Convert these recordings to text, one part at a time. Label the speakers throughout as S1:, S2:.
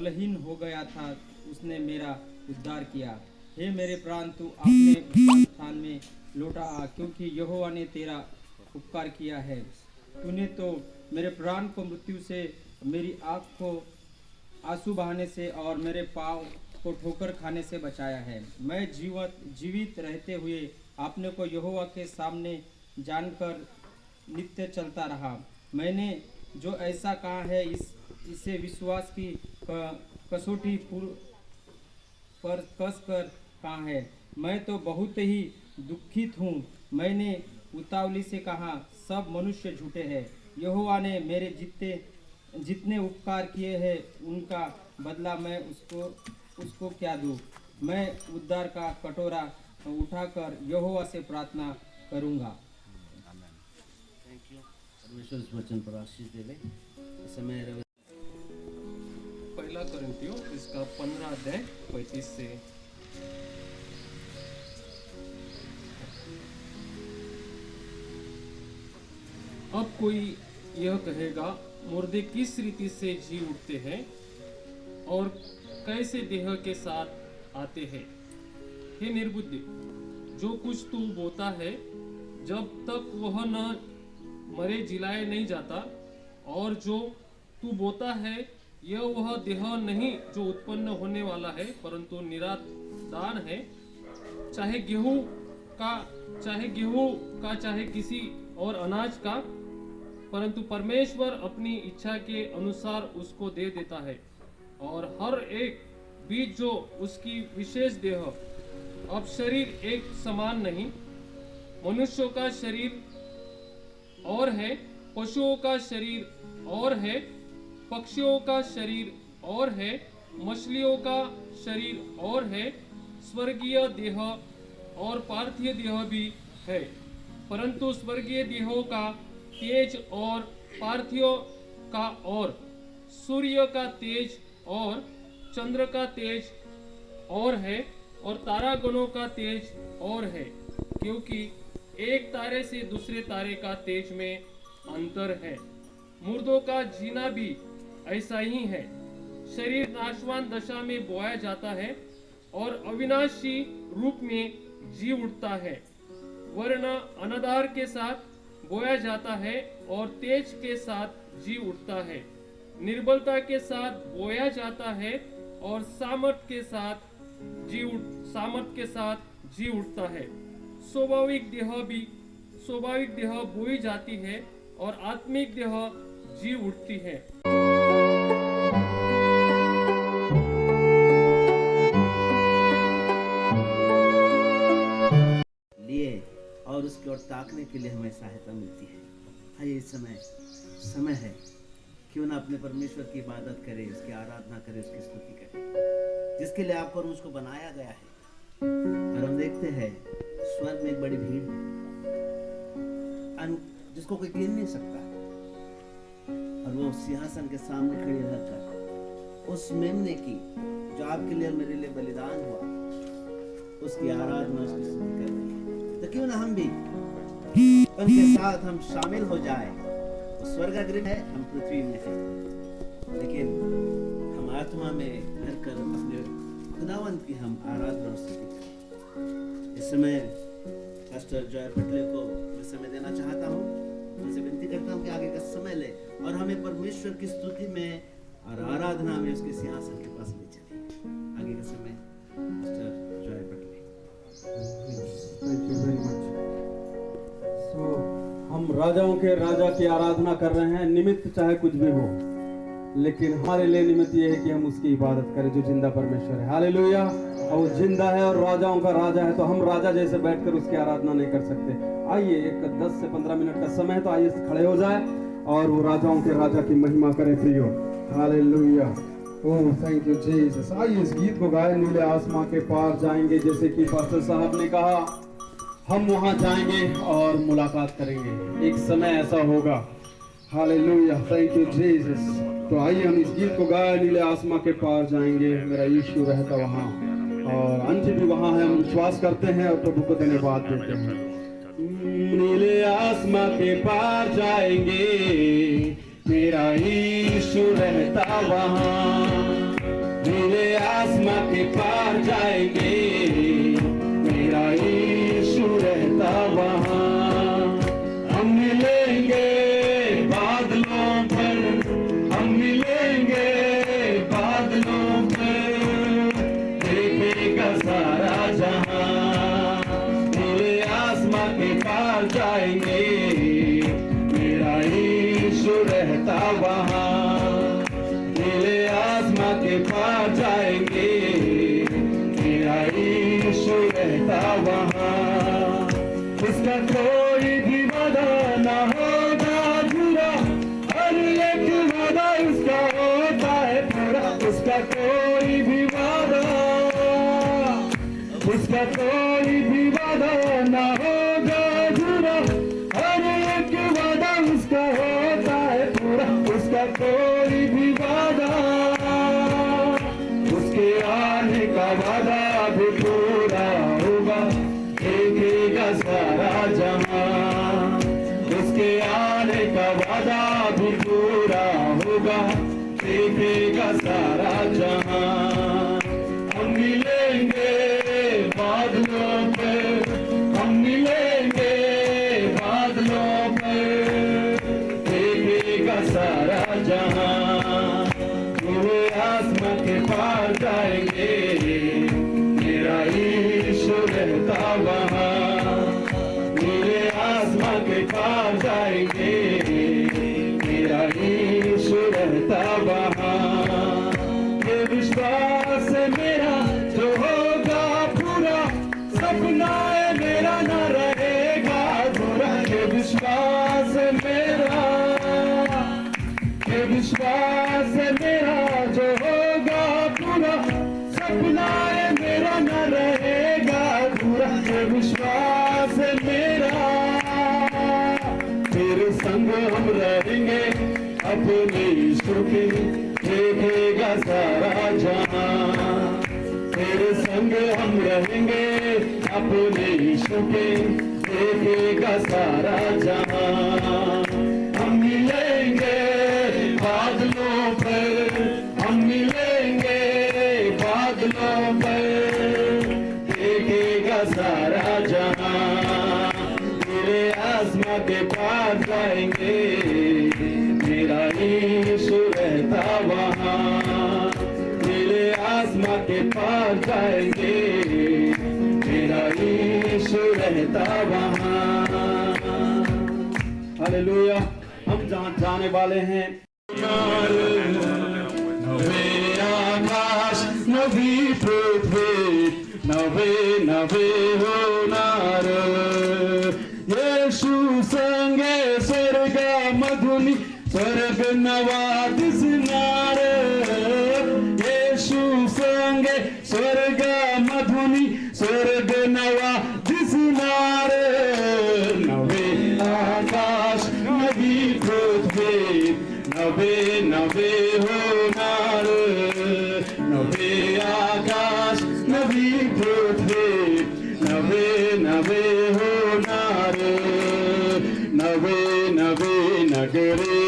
S1: बलहीन हो गया था उसने मेरा उद्धार किया। हे मेरे प्राण तू अपने स्थान में लौटा आ, क्योंकि यहोवा ने तेरा उपकार किया है। तूने तो मेरे प्राण को मृत्यु से, मेरी आँख को आंसू बहाने से और मेरे पाँव को ठोकर खाने से बचाया है। मैं जीवित रहते हुए अपने को यहोवा के सामने जानकर नित्य चलता रहा। मैंने जो ऐसा कहा है इसे विश्वास की कसौटी पर कस कर कहा है। मैं तो बहुत ही दुखित हूँ। मैंने उतावली से कहा, सब मनुष्य झूठे हैं। यहोवा ने मेरे जितने उपकार किए हैं उनका बदला मैं उसको क्या दूँ। मैं उद्धार का कटोरा उठाकर यहोवा से प्रार्थना करूँगा।
S2: Thank you. परमेश्वर इस वचन पर आशीष देवे। इस समय
S3: पहला कोरिन्थियों इसका 15 अध्याय 35 से। अब कोई यह कहेगा, मुर्दे किस रीति से जी उठते हैं और कैसे देह के साथ आते हैं। हे निर्बुद्धि, जो कुछ तू बोता है जब तक वह न मरे जिलाए नहीं जाता, और जो तू बोता है यह वह देह नहीं जो उत्पन्न होने वाला है, परंतु निरादान है, चाहे गेहूं का चाहे किसी और अनाज का, परंतु परमेश्वर अपनी इच्छा के अनुसार उसको दे देता है। और हर एक बीज जो उसकी विशेष देह। अब शरीर एक समान नहीं, मनुष्यों का शरीर और है, पशुओं का शरीर और है, पक्षियों का शरीर और है, मछलियों का शरीर और है, स्वर्गीय देह और पार्थिव देह भी है, परंतु स्वर्गीय देहों का तेज और पार्थिव का और सूर्य का तेज और चंद्र का तेज और है, और तारागणों का तेज और है, क्योंकि एक तारे से दूसरे तारे का तेज में अंतर है। मुर्दों का जीना भी ऐसा ही है। शरीर नाशवान दशा में बोया जाता है और अविनाशी रूप में जी उठता है, वरना अनादर के साथ बोया जाता है और तेज के साथ जी उठता है। निर्बलता के साथ बोया जाता है और सामर्थ के साथ जी उठता है। स्वाभाविक देह बोई जाती है और आत्मिक देह जी उठती है।
S2: लिए और उसकी ओर ताकने के लिए हमें सहायता मिलती है। आइए इस समय है, क्यों ना अपने परमेश्वर की इबादत करें, उसकी आराधना करें, उसकी स्तुति करें, जिसके लिए आपको और मुझको बनाया गया है। और हम देखते हैं स्वर्ग में एक बड़ी भीड़ है जिसको कोई गिन नहीं सकता, और वो सिंहासन के सामने खड़ी रहकर उस मेमने की जो आपके लिए और मेरे लिए बलिदान हुआ, उसकी आराधना, उसकी स्तुति कर रही है। तो क्यों ना हम भी उनके साथ हम शामिल हो जाए। स्वर्गागृह है, हम पृथ्वी में है, लेकिन हम आत्मा में रहकर अपने खुदावंत की हम आराधना और स्तुति करें। इस समय पास्टर जॉय पटले को मैं समय देना चाहता हूँ। उनसे विनती करता हूँ कि आगे का समय ले और हमें परमेश्वर की स्तुति में और आराधना में उसके सिंहासन के पास ले चले। आगे का समय pastor Joy Patle.
S4: Thank you very much. So हम राजाओं के राजा की आराधना कर रहे हैं, निमित्त चाहे कुछ भी हो, लेकिन हमारे लिए निमित्त ये है कि हम उसकी इबादत करें जो जिंदा परमेश्वर है। हालेलुया। और वो जिंदा है और राजाओं का राजा है, तो हम राजा जैसे बैठकर उसकी आराधना नहीं कर सकते। आइए, एक 10 से 15 मिनट का समय है, तो आइए खड़े हो जाए और वो राजाओं के राजा की महिमा करें प्रियो। Hallelujah. Oh thank you Jesus. आइए इस गीत को गाए, नीले आसमां के पार जाएंगे, जैसे कि पास्टर साहब ने कहा, हम वहां जाएंगे और मुलाकात करेंगे। एक समय ऐसा होगा। हालेलुया। Thank you Jesus. तो आइए हम इस गीत को गाए, नीले आसमां के पार जाएंगे, मेरा यीशु रहता वहां, और अंत भी वहां है। हम विश्वास करते हैं और प्रभु को धन्यवाद देते हैं। नीले आसमां के पार जाएंगे, मेरा यीशु रहता वहां, के पार जाएंगे, मेरा यीशु रहता वहाँ। हम मिलेंगे बादलों पर, हम मिलेंगे बादलों पर, देखेगा सारा जहां, नीले आसमां के पार जाएंगे, मेरा यीशु रहता वहाँ। नीले आसमां के पार जाएंगे, मेरा यीशु रहता वहाँ। उसका कोई भी वादा ना होगा अधूरा, हर एक वादा उसका होता है पूरा। उसका कोई भी वादा, उसका कोई भी वादा ना होगा अधूरा, हर एक वादा उसका होता है पूरा। उसका कोई भी वादा, उसके आने का वादा भी पूरा होगा, देखेगा सारा जहां। उसके आने का वादा भी पूरा होगा, देखेगा सारा जहां। हम मिलेंगे बादलों पे, हम मिलेंगे बादलों पे, देखेगा सारा जहां। पूरे आसमां के पार जाएंगे, मेरा यीशु रहता वहाँ। पूरे आसमां के पार जाएंगे, मेरा यीशु रहता वहाँ। ये विश्वास है मेरा जो होगा पूरा, सपना है मेरा न रहेगा अधूरा। ये विश्वास है मेरा, ये विश्वास है मेरा जो होगा पूरा, सपना है मेरा न रहेगा अधूरा। ये विश्वास है मेरा, तेरे संग हम रहेंगे अपने यीशु के, देखेगा सारा जहां। तेरे संग हम रहेंगे अपने यीशु के, देखेगा सारा जहां। हम मिलेंगे बादलों पर, हम मिलेंगे बादलों पर, देखेगा सारा जहां। मेरे आसमां के पार जाएंगे, मेरा यीशु रहता वहाँ। मेरे आसमां के पार जाएंगे, मेरा यीशु रहता वहाँ। हालेलुया। हम जहाँ जाने वाले हैं, नवे आकाश नवी पृथ्वी, नवे नवे होणार। येशू संगे स्वर्ग मधुनी, स्वर्ग नवा दिसणार। येशू संगे स्वर्ग मधुनी, स्वर्ग नवा दिसणार। नवे आकाश नवी पृथ्वी, नवे नवे होणार। नवे आकाश नवी पृथ्वी, नवे नवे होणार। नवे नवे नगरे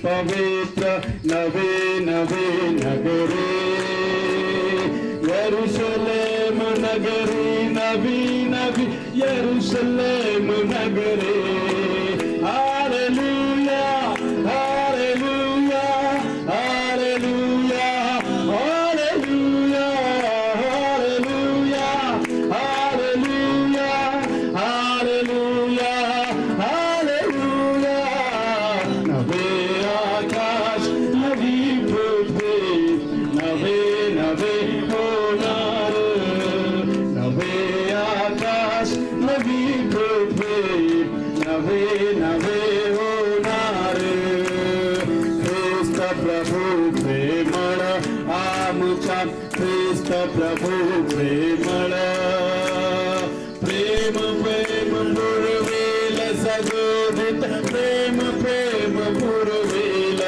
S4: पवित्र, नवे नवे नगरे। यरूशलेम नगरी नवी नवी, यरूशलेम नगरे। Hallelujah hallelujah hallelujah hallelujah hallelujah hallelujah hallelujah hallelujah. नवे आकाश नवी पृथ्वी, नवे नवे होणार। नवे आकाश नवी पृथ्वी, नवे नवे होणार। ख्रिस्त प्रभू प्रेमळ आमच्या, ख्रिस्त प्रभू प्रेमळ। प्रेम प्रेम पुरवेल सगोदित, प्रेम प्रेम पुरवेल।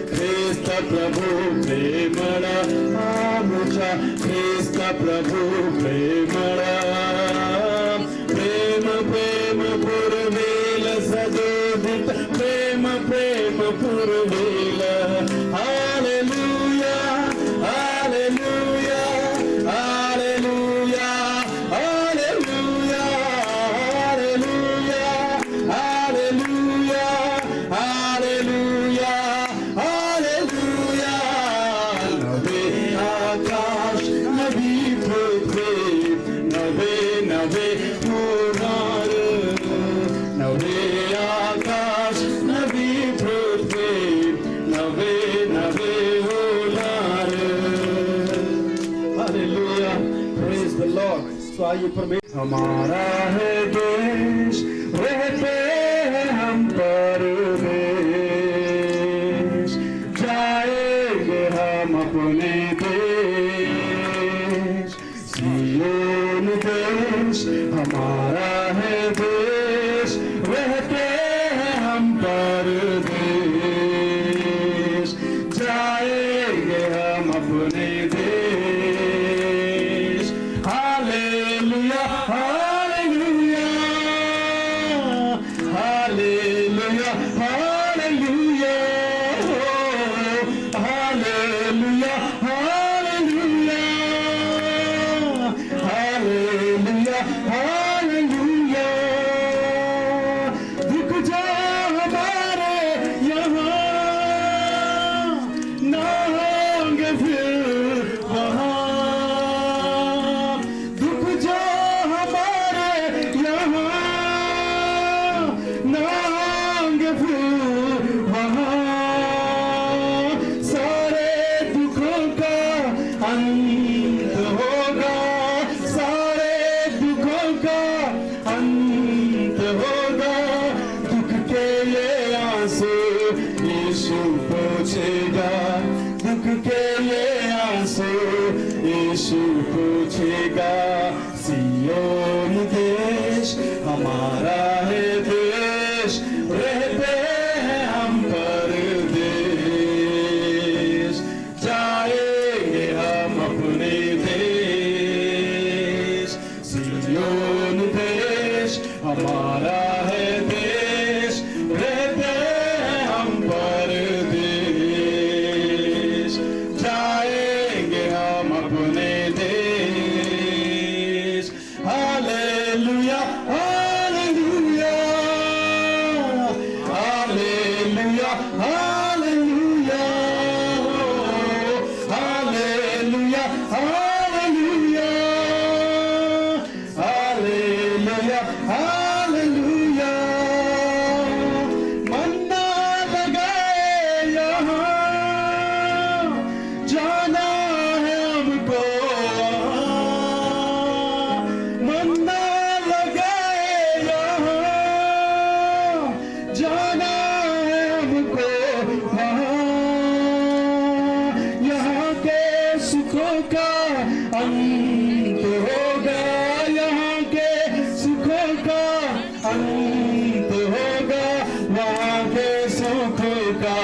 S4: ख्रिस्त प्रभू प्रेमळ आमच्या, ख्रिस्त प्रभू प्रेमळ। प्रेम प्रेम पुरवेल सगोदित, प्रेम प्रेम पुरवेल। हालेलुया हालेलुया आइए परमेश्वर हमारा है देश, रहते हैं हम परदेश, जाएंगे हम अपने देश, सियोन देश हमारा है देश, रहते हैं हम परदेश, जाएंगे हम अपने देश। Hallelujah hallelujah hallelujah hallelujah hallelujah hallelujah hallelujah hallelujah. दुख जो हमारे यहाँ ना होंगे फिर वहाँ, दुख जो हमारे यहाँ ना होंगे फिर वहाँ, सारे दुखों का अंत होगा, सारे दुखों का अंत होगा, दुख के ये आंसू यीशु पोंछेगा, दुख के ये आंसू यीशु पोंछेगा। सियोन देश हमारा है देश, रहते हैं हम परदेश, जाएंगे हम अपने देश। सियोन देश हमारा है देश, रहते हैं हम परदेश, जाएंगे हम अपने देश। Hallelujah hallelujah hallelujah hallelujah hallelujah hallelujah hallelujah hallelujah. मन्ना लगाए यहाँ, जाना है हमको वहाँ, मन्ना लगाए यहाँ, जाना है हमको वहाँ, यहाँ के सुखों का अंत होगा, यहाँ के सुखों का अंत होगा, वहाँ के सुखों का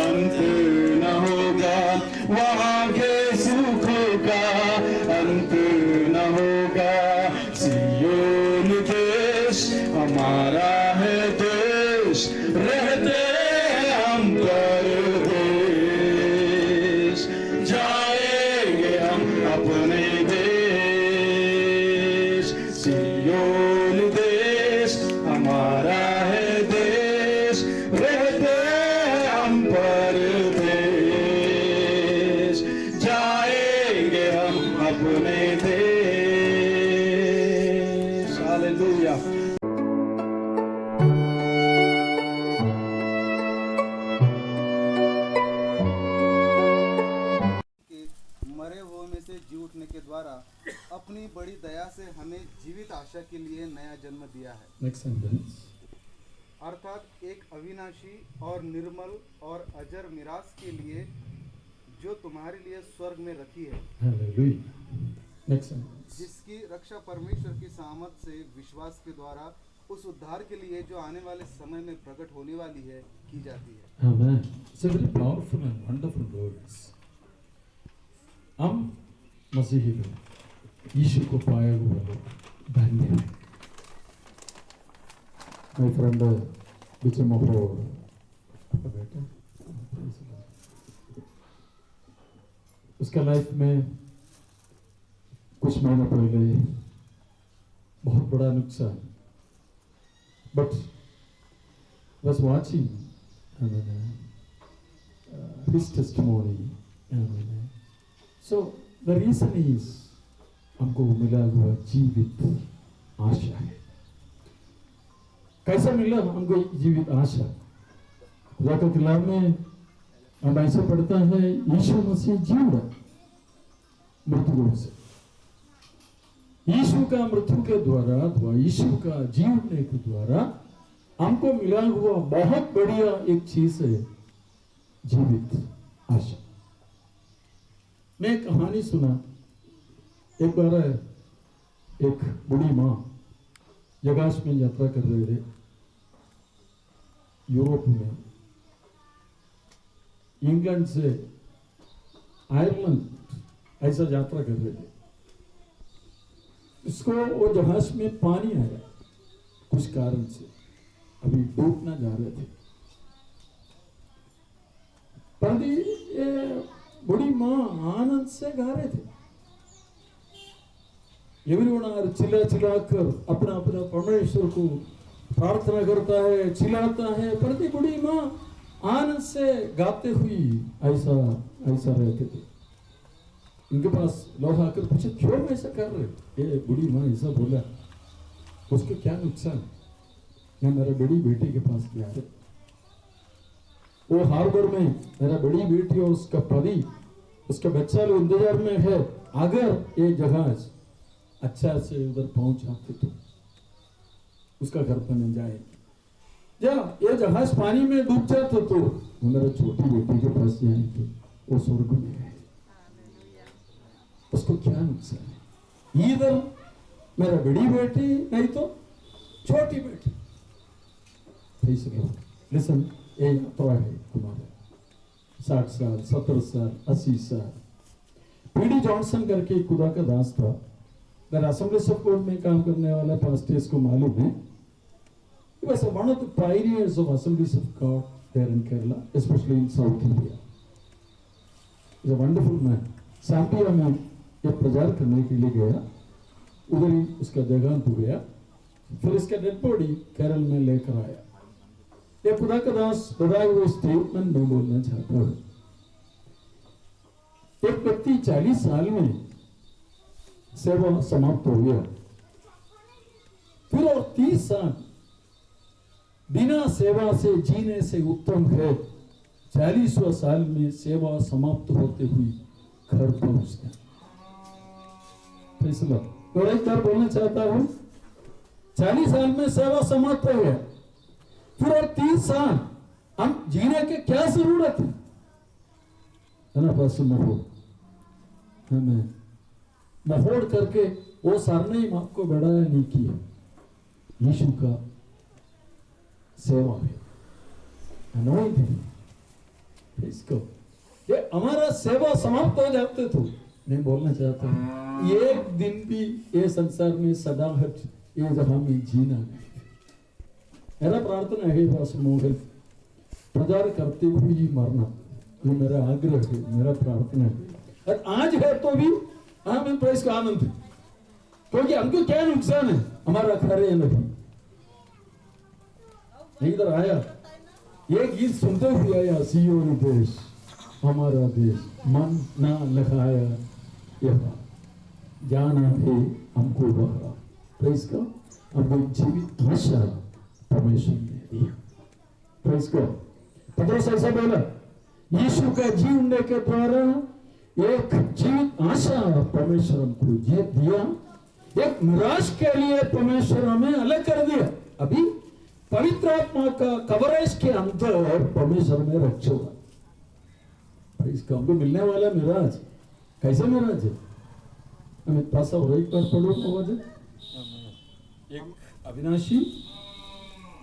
S4: अंत न होगा, वहाँ के सुखों का अंत न होगा। सियोन देश हमारा है देश, रहते हैं हम परदेश, जाएंगे हम अपने देश। सियोन देश हमारा है देश, रहते हैं हम परदेश, जाएंगे हम अपने देश। हालेलुया।
S5: के मरे हुए में से जी उठने के द्वारा अपनी बड़ी दया से हमें जीवित आशा के लिए नया जन्म दिया है,
S6: Next sentence.
S5: अर्थात एक अविनाशी और निर्मल और अजर मिरास के लिए जो तुम्हारे लिए स्वर्ग में रखी है,
S6: Hallelujah. Next sentence.
S5: जिसकी रक्षा परमेश्वर की सामर्थ से विश्वास के द्वारा उस उद्धार के लिए जो आने वाले समय में प्रकट होने वाली है की जाती है।
S6: Amen. It's a very powerful and wonderful words. हम मसीही लोग यीशु को पाए हुए लोग धन्य हैं। My friend Bicham Mahro, आपका बेटा, उसका लाइफ में कुछ महीने पहले बहुत बड़ा नुकसान, but was watching his testimony. So the reason is हमको मिला हुआ जीवित आशा है। कैसा मिला हमको जीवित आशा? खुदा के कलाम में हम ऐसा पढ़ता है, यीशु मसीह जी उठा मृत्युओं से। यीशु का मृत्यु के द्वारा अथवा यीशु का जीवने के द्वारा हमको मिला हुआ बहुत बढ़िया एक चीज है, जीवित आशा। मैं एक कहानी सुना। एक बार एक बूढ़ी माँ जगाश में यात्रा कर रहे थे, यूरोप में, इंग्लैंड से आयरलैंड ऐसा यात्रा कर रहे थे। उसको वो जहाज में पानी आया कुछ कारण से, अभी डूबना जा रहे थे। पर ये बूढ़ी माँ आनंद से गा रहे थे। एवरीवन चिल्ला चिल्लाकर अपना अपना परमेश्वर को प्रार्थना करता है, चिल्लाता है, पर बूढ़ी माँ आनंद से गाते हुई ऐसा ऐसा रहते थे। इनके पास लोग आकर पूछे क्यों ऐसा कर रहे? ये बूढ़ी माँ ऐसा बोला, उसको क्या नुकसान? मैं मेरे बड़ी बेटी के पास गया था, वो हार्बर में मेरा बड़ी बेटी और उसका पति, उसका बच्चा लोग इंतजार में है। अगर ये जहाज अच्छा से उधर पहुंच जाते तो उसका घर पर नहीं जाए। जब ये जहाज पानी में डूब जाता तो मेरा छोटी बेटी के पास जाएंगे, वो स्वर्ग में है, उसको क्या नुकसान है? इधर मेरा बड़ी बेटी नहीं तो छोटी बेटी। लिसन, ये यात्रा है हमारा 60 साल 70 साल 80 साल। पीडी जॉनसन करके खुदा का दास था, मेरा असेंबली ऑफ गॉड में काम करने वाला पास्टर्स को मालूम है। He was one of the pioneers of Assemblies of God there in Kerala, especially in South India. He's a wonderful man. सांपिया में ये प्रचार करने के लिए गया, उधर ही उसका देहांत हो गया। फिर इसका डेड बॉडी केरल में लेकर आया। ये खुदा का दास बताए हुए स्टेटमेंट में बोलना चाहता हूँ। एक व्यक्ति 40 साल में सेवा समाप्त हो गया, फिर और 30 साल बिना सेवा से जीने से उत्तम है 40वें साल में सेवा समाप्त होते हुए घर पहुंचना। और एक बार बोलना चाहता हूं, 40 साल में सेवा समाप्त हो गया, फिर और 30 साल हम जीने के क्या जरूरत है ना? बस हमें महोड़ करके वो सारने ही आपको बढ़ाया नहीं किया। यीशु का सेवा है, इसको ये हमारा सेवा समाप्त हो जाते तो मैं बोलना चाहता हूँ, एक दिन भी ये संसार में सदाहट ये जहां में जीना नहीं। मेरा प्रार्थना है बस मोहन प्रचार करते हुए ही मरना, ये मेरा आग्रह है, मेरा प्रार्थना है। और आज है तो भी हमें प्रेस का आनंद है, क्योंकि हमको क्या नुकसान है? हमारा घर है नहीं। इधर आया, ये गीत सुनते हुए आया, सियोन देश हमारा देश, मन ना लगाया यहाँ, जाना है हमको वहाँ। प्रेस का हमको जीवित आशा परमेश्वर ने दिया। प्रेस का पत्रोस ऐसा बोला, यीशु का जीवने के द्वारा एक जीवित आशा परमेश्वर हमको दिया, एक मिराज के लिए परमेश्वर हमें अलग कर दिया। अभी पवित्र आत्मा का कवरेज के अंदर परमेश्वर में रक्षा हुआ। इसका हमको मिलने वाला मिराज कैसा मिराज है? हमें पास और एक बार पढ़ो। एक अविनाशी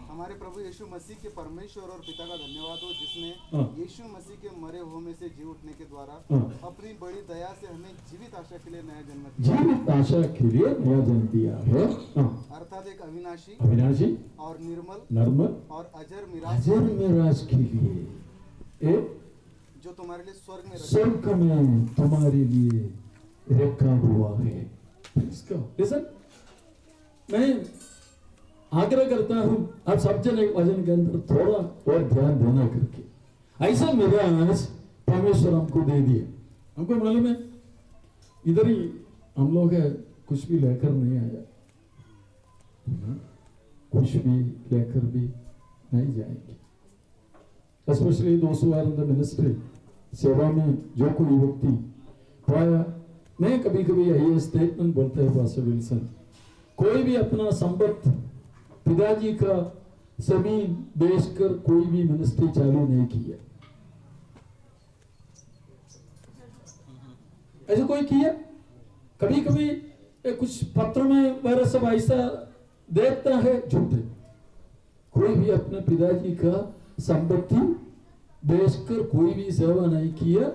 S5: हमारे प्रभु यीशु मसीह के परमेश्वर और पिता का धन्यवाद हो, जिसने यीशु मसीह के मरे हुए में से जी उठने के द्वारा अपनी बड़ी दया से हमें जीवित आशा के लिए नया जन्म दिया।
S6: जीवित आशा के लिए नया जन्म दिया है,
S5: अर्थात एक
S6: अविनाशी
S5: और निर्मल और अजर
S6: मिराज के लिए,
S5: जो तुम्हारे लिए
S6: स्वर्ग में तुम्हारे लिए रखा हुआ है। लिसन, मैं आग्रह करता हूं आप सब जन वचन के अंदर थोड़ा और ध्यान देना करके, ऐसा मिराज परमेश्वर हमको दे दिया। हमको मालूम है इधर ही हम लोग है, कुछ भी लेकर नहीं आया, कुछ भी लेकर भी नहीं जाएंगे। स्पेशली दोस्तों आर इन द मिनिस्ट्री, सेवा में जो कोई व्यक्ति प्राय मैं कभी कभी ये स्टेटमेंट बोलते हैं पास्टर विल्सन, कोई भी अपना संपत्ति पिताजी का जमीन बेचकर कोई भी मिनिस्ट्री चालू नहीं किया। ऐसे कोई किया? कभी कभी कुछ पत्र में वगैरह सब ऐसा देखता है, झूठे। कोई भी अपने पिताजी का संपत्ति बेचकर कोई भी सेवा नहीं किया।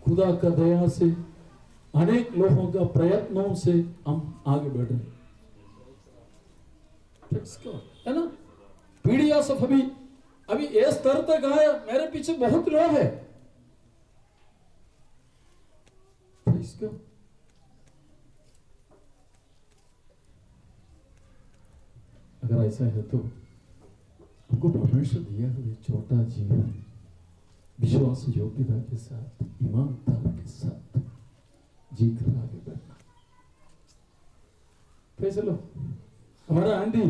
S6: खुदा का दया से अनेक लोगों का प्रयत्नों से हम आगे बढ़ रहे हैं, है ना। पीढ़ियों से अभी ये स्तर तक आया, मेरे पीछे बहुत लोग हैं। अगर ऐसा है तो हमको परमेश्वर दिया हुआ छोटा जीवन विश्वास योग्यता के साथ, ईमानदारी के साथ जीकर आगे बढ़ना। कैसे लो हमारा आंधी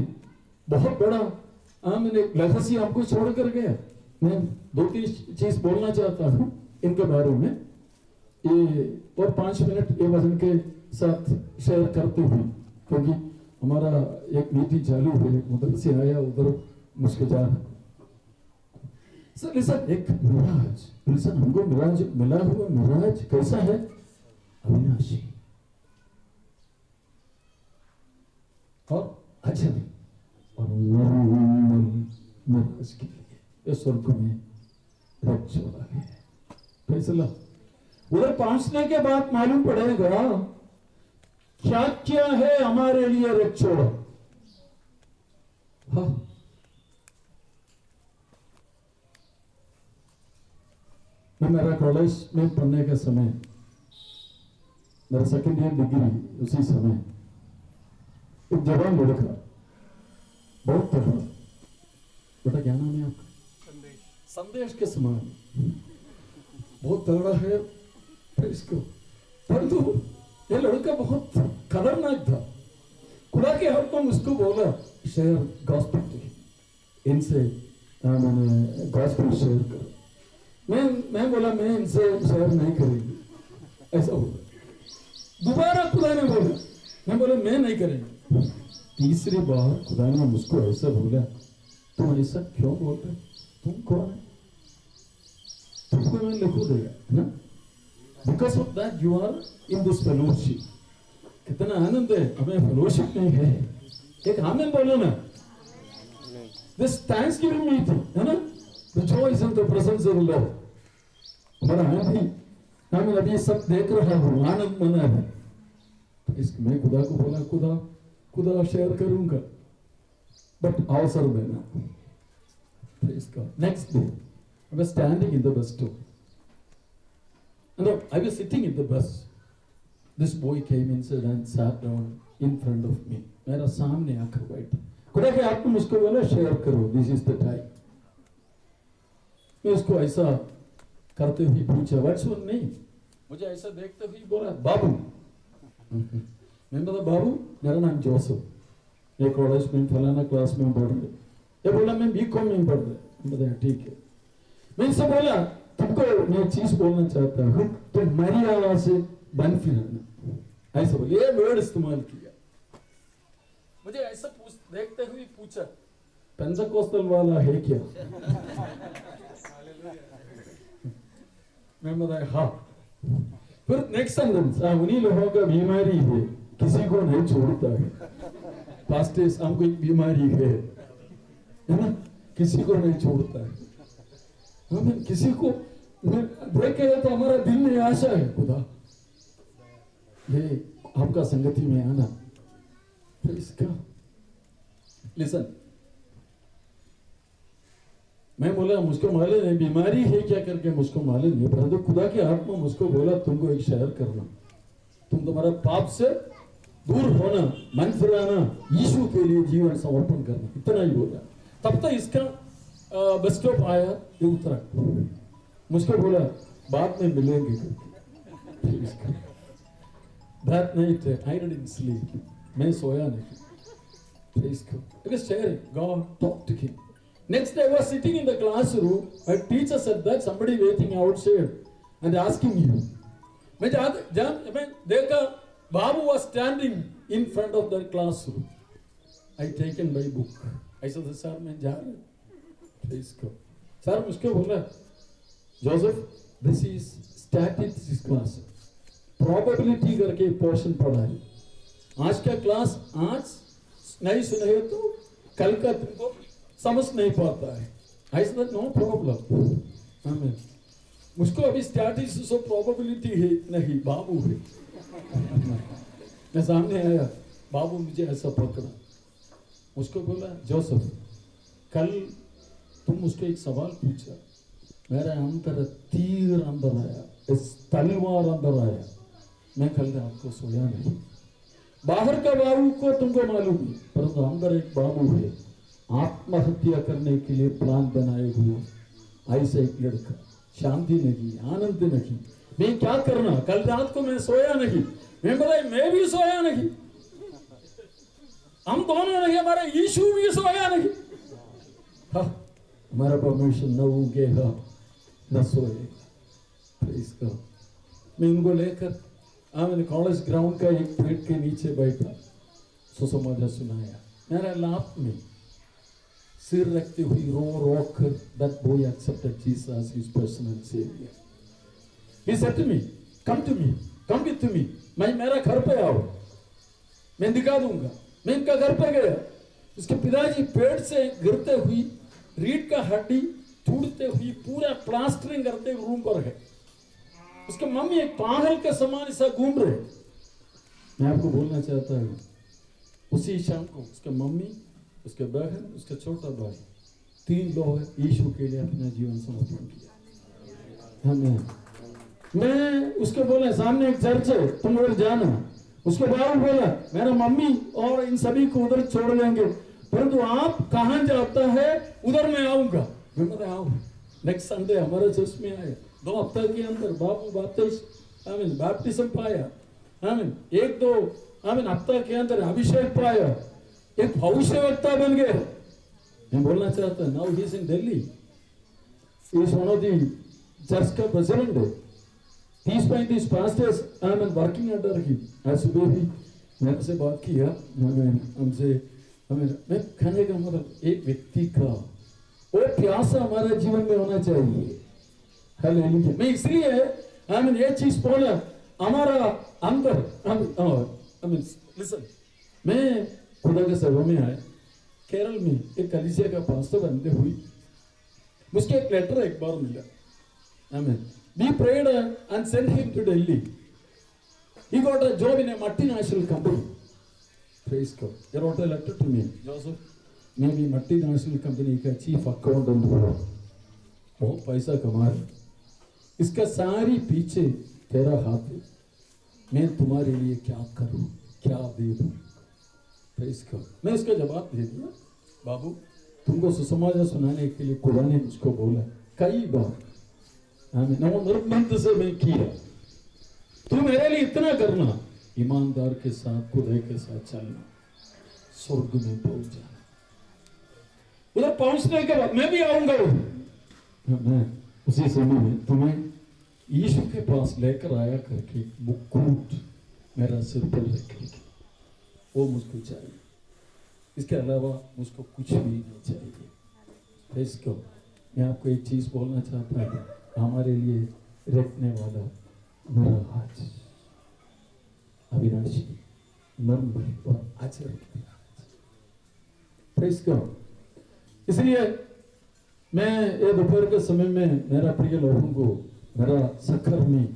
S6: बहुत बड़ा मैंने लेगेसी हमको छोड़ कर गया। मैं 2-3 चीज बोलना चाहता हूँ इनके बारे में, ये और 5 मिनट ये वजन के साथ शेयर करते हुए, क्योंकि हमारा एक मीटिंग चालू है, उधर से आया उधर मुझको जा रहा। सर लिसन, एक मिराज, लिसन, हमको मिराज मिला हुआ मिराज कैसा है? अविनाशी और अजय और मिराज के लिए ये स्वर्ग में रख छोड़ा है। फैसला उधर पहुंचने के बाद मालूम पड़ेगा क्या क्या है हमारे लिए रख छोड़ा। हाँ, मैं मेरा कॉलेज में पढ़ने के समय, मेरा सेकेंड ईयर डिग्री, उसी समय एक जवान लड़का बहुत तगड़ा, बेटा क्या नाम है आपका? संदेश के समान बहुत तगड़ा है इसको, परंतु ये लड़का बहुत खतरनाक था। खुदा के हाथ में उसको बोला शेयर गॉस्पेल, इनसे मैंने गॉस्पेल शेयर करो। मैं बोला मैं इनसे शेयर नहीं करेंगे, ऐसा बोला। दोबारा खुदा ने बोला, मैं बोला मैं नहीं करेंगे। तीसरी बार खुदा ने मुझको ऐसा बोला, तुम ऐसा क्यों बोल रहे? तुम कौन है? तुमको मैं लिखो देगा, है ना? Because of that you are in this fellowship. कितना आनंद है हमें फेलोशिप में है। एक आमेन बोलो ना। This Thanksgiving meeting, है ना? Rejoice in the presence of the Lord. हमारा आनंद अभी सब देख रहा हूँ, आनंद मना है। तो इसमें मैं खुदा को बोला, खुदा शेयर करूंगा, बट अवसर देना। Next day, I was standing in the bus stop. And I was sitting in the bus. This boy came inside and sat down in front of me. मेरा सामने आकर बैठा। खुदा के आपको मुझको बोला शेयर करो, this is the time. मैं उसको ऐसा करते हुए पूछा, व्हाट्स योर नेम? मुझे ऐसा देखते हुए बोला बाबू। मैं बोला बाबू मेरा नाम जोसेफ, ये कॉलेज में फलाना क्लास में पढ़ रहे। ये बोला मैं बीकॉम में पढ़ रहा। बताया ठीक है। मैं इनसे बोला तुमको मैं चीज बोलना चाहता हूँ, तो मेरी आवाज से बन फिरना, ऐसा बोले। ये वर्ड इस्तेमाल किया। मुझे ऐसा देखते हुए पूछा पेंटेकोस्टल वाला है क्या? मैं बताया हाँ। फिर नेक्स्ट सेंटेंस, उन्हीं लोगों का बीमारी है, किसी को नहीं छोड़ता है। पास्टर्स हमको एक बीमारी है ना, किसी को नहीं छोड़ता है। हमें किसी को देखे तो हमारा दिल में आशा है, खुदा ये आपका संगति में आना। फिर इसका लिसन, मैं बोला मुझको मालूम है बीमारी है क्या करके, मुझको मालूम नहीं, परंतु खुदा के हाथ में मुझको बोला तुमको एक शेयर करना, तुम तुम्हारा पाप से दूर होना, मन फिराना, यीशु के लिए जीवन समर्पण करना, इतना ही बोला। तब तक इसका बस स्टॉप आया, ये उतरा, मुझको बोला बाद में मिलेंगे। That night I didn't sleep, मैं सोया नहीं। I was sharing, God talked to him. Next day I was sitting in the classroom, my teacher said that somebody waiting outside and asking you. मैं देखा बाबू was standing in front of the classroom. I taken my book. I said, sir मैं जा रहा हूँ इसको। Sir मुझको बोला, Joseph, this is statistics class. Probability करके पोर्शन पढ़ा है। आज का क्लास आज नहीं सुने तो कल का तुमको समझ नहीं पाता है। I said, no problem. Amen. मुझको अभी स्टैटिस्टिक्स और प्रोबेबिलिटी है नहीं, बाबू है। मैं सामने आया, बाबू मुझे ऐसा पकड़ा, उसको बोला, जोसेफ कल तुम मुझको एक सवाल पूछा, मेरे अंदर तीर अंदर आया, इस तलवार अंदर आया, मैं कल रात को सोया नहीं। बाहर का बाबू को तुमको मालूम है, परंतु अंदर एक बाबू है, आत्महत्या करने के लिए प्लान बनाए हुए ऐसा एक लड़का, शांति नहीं, आनंद नहीं, मैं क्या करना, कल रात को मैं सोया नहीं, मैं बोला मैं भी सोया नहीं, हम दोनों नहीं, हमारा यीशु भी सोया नहीं। हाँ, हमारा परमेश्वर न उगेगा न सोएगा। Praise God। मैं उनको लेकर मैंने कॉलेज ग्राउंड का एक पेड़ के नीचे बैठा, सुसमाचार सुनाया, मेरा लाभ में सिर रखते हुए रो कर that boy accepted Jesus as his personal savior. He said to me, come with me, मैं मेरा घर पे आओ, मैं दिखा दूंगा। मैं इनका घर पे गया, उसके पिताजी पेड़ से गिरते हुई रीढ़ का हड्डी टूटते हुई पूरा प्लास्टरिंग करते रूम पर है, उसके मम्मी एक पागल के समान ऐसा घूम रहे। मैं आपको बोलना चाहता हूँ, उसी शाम को उसके मम्मी, उसके बहन, उसका छोटा भाई, 3 लोग यीशु के लिए अपना जीवन समर्पण किया। हमें मैं उसके बोला, सामने एक चर्च है, तुम उधर जाना। उसके बाद बोला, मेरा मम्मी और इन सभी को उधर छोड़ देंगे, परंतु आप कहाँ जाता है उधर मैं आऊंगा। मैं बोला आओ, नेक्स्ट संडे हमारे चर्च में आए, 2 हफ्ते के अंदर बाबू बैप्टिज्म पाया, 1-2 हफ्ते के अंदर अभिषेक पाया, एक भविष्यवक्ता बन गए। मैं बोलना चाहता हूँ, now he is in Delhi, he is one of the church का प्रेसिडेंट है। 30-35 pastors वर्किंग अंडर ही। आज सुबह भी मैंने से बात किया, मैं कहने का मतलब एक व्यक्ति का वो प्यासा हमारे जीवन में होना चाहिए। हालेलुया। मैं इसलिए ये चीज बोला, हमारा अंदर लिसन, मैं खुदा के सेवा में आया, केरल में एक कलीसिया का पास्टर बनते हुई मुझे एक लेटर एक बार मिला। We prayed and sent him to Delhi. He got a job in a multinational company. Praise God. He wrote a letter to me, Joseph, मैं भी multinational company का चीफ अकाउंटेंट हूँ, बहुत पैसा कमा रहा, इसका सारी पीछे तेरा हाथ है, मैं तुम्हारे लिए क्या करूँ, क्या दे दूँ। Praise God. मैं इसका जवाब दे दिया, बाबू तुमको सुसमाचार सुनाने के लिए खुदा ने मुझको बोला कई बार, निर्बंध से मैं किया, तू मेरे लिए इतना करना, ईमानदार के साथ खुदा के साथ चलना, स्वर्ग में पहुंच जाना। उधर पहुंचने के बाद मैं भी आऊंगा, मैं उसी समय में तुम्हें यीशु के पास लेकर आया करके मुकुट मेरा सिर पर रखेगी, वो मुझको चाहिए, इसके अलावा मुझको कुछ भी नहीं चाहिए। इसको मैं आपको एक चीज बोलना चाहता हूँ, हमारे लिए रखने वाला मेरा हाथ अविनाशी, निर्मल और आचरण। इसलिए मैं ये दोपहर के समय में मेरा प्रिय लोगों को, मेरा सखर में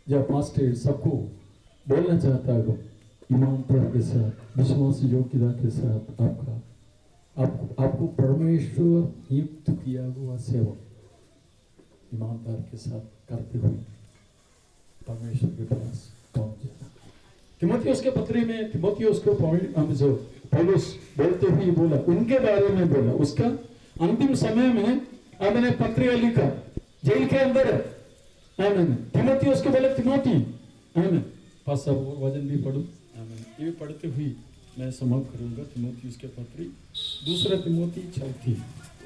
S6: या पास्टर सबको बोलना चाहता हूँ, ईमानदार के साथ, विश्वास योग्यता के साथ आपको परमेश्वर नियुक्त किया हुआ सेवा ईमानदार के साथ करते हुए परमेश्वर के पास पहुंच जाना। तिमोथियुस के पत्री में तिमोथियुस को पौलुस बोलते हुए बोला, उनके बारे में बोला, उसका अंतिम समय में मैंने पत्र लिखा, जेल के अंदर है। तिमोथियुस को बोले तिमोथी, पास वजन भी पढ़ू, ये पढ़ते हुए मैं समाप्त करूंगा। तिमोथियुस के पत्री, 2 तिमोथी 4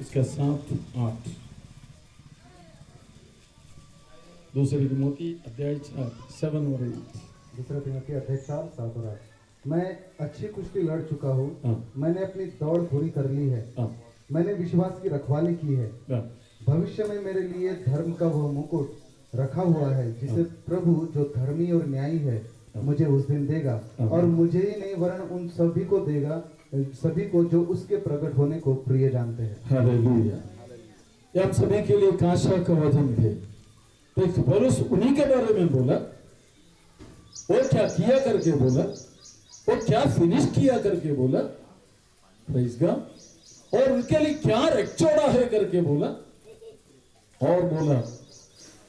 S6: इसका 7-8। दूसरे तिमोथी अध्याय 7 और 8।
S5: दूसरा तिमोथी अध्याय 4 7 और 8। मैं अच्छी कुश्ती लड़ चुका हूँ,
S6: हाँ।
S5: मैंने अपनी दौड़ पूरी कर ली है,
S6: हाँ।
S5: मैंने विश्वास की रखवाली की है।
S6: हाँ।
S5: भविष्य में मेरे लिए धर्म का वह मुकुट रखा हुआ है जिसे प्रभु जो धर्मी और न्यायी है मुझे उस दिन देगा, और मुझे ही नहीं वरन उन सभी को देगा, सभी को जो उसके प्रकट होने को प्रिय जानते हैं।
S6: हालेलुया। ये हम सभी के लिए काशा का वचन थे। तो पौलुस उन्हीं के बारे में बोला, वो क्या किया करके बोला, वो क्या फिनिश किया करके बोला, प्रेज़ गॉड, और उनके लिए क्या रखचोड़ा है करके बोला, और बोला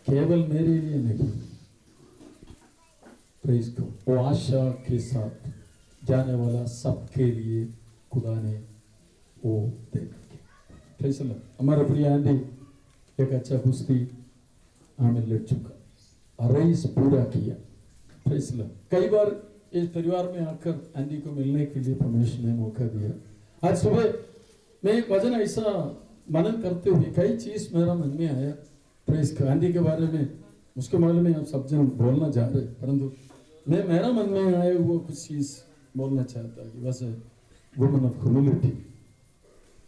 S6: केवल मेरे लिए नहीं, प्रेज़ गॉड, वो आशा के साथ जाने वाला सबके लिए खुदा ने वो दे दिया। Praise the Lord. हमारा प्रिय आंटी एक अच्छा कुश्ती हमें लड़ चुका, रेस पूरा किया। Praise the Lord. कई बार इस परिवार में आकर आंटी को मिलने के लिए परमेश्वर ने मौका दिया। आज सुबह मैं एक वचन ऐसा मनन करते हुए कई चीज मेरा मन में आया। Praise God. आंटी के बारे में मुझको मालूम है आप सब जन बोलना चाह रहे, परंतु मेरा मन में आया वो कुछ चीज बोलना चाहता कि बस woman of humility.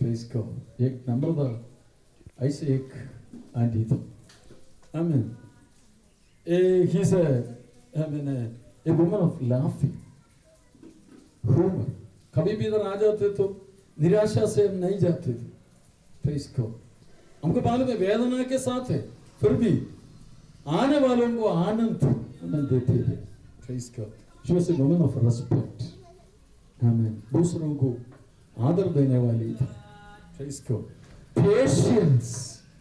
S6: Praise God. एक नंबर था ऐसे एक आंटी था, आमीन, ही से मैंने a woman of laughing, humour. कभी भी इधर आ जाते तो निराशा से हम नहीं जाते थे। Praise God. हमको मालूम है वेदना के साथ है, फिर भी आने वालों को आनंद हमें देते थे। Praise God. She was a woman of respect, आमीन, दूसरों को आदर देने वाली थी। Praise God. पेशेंस,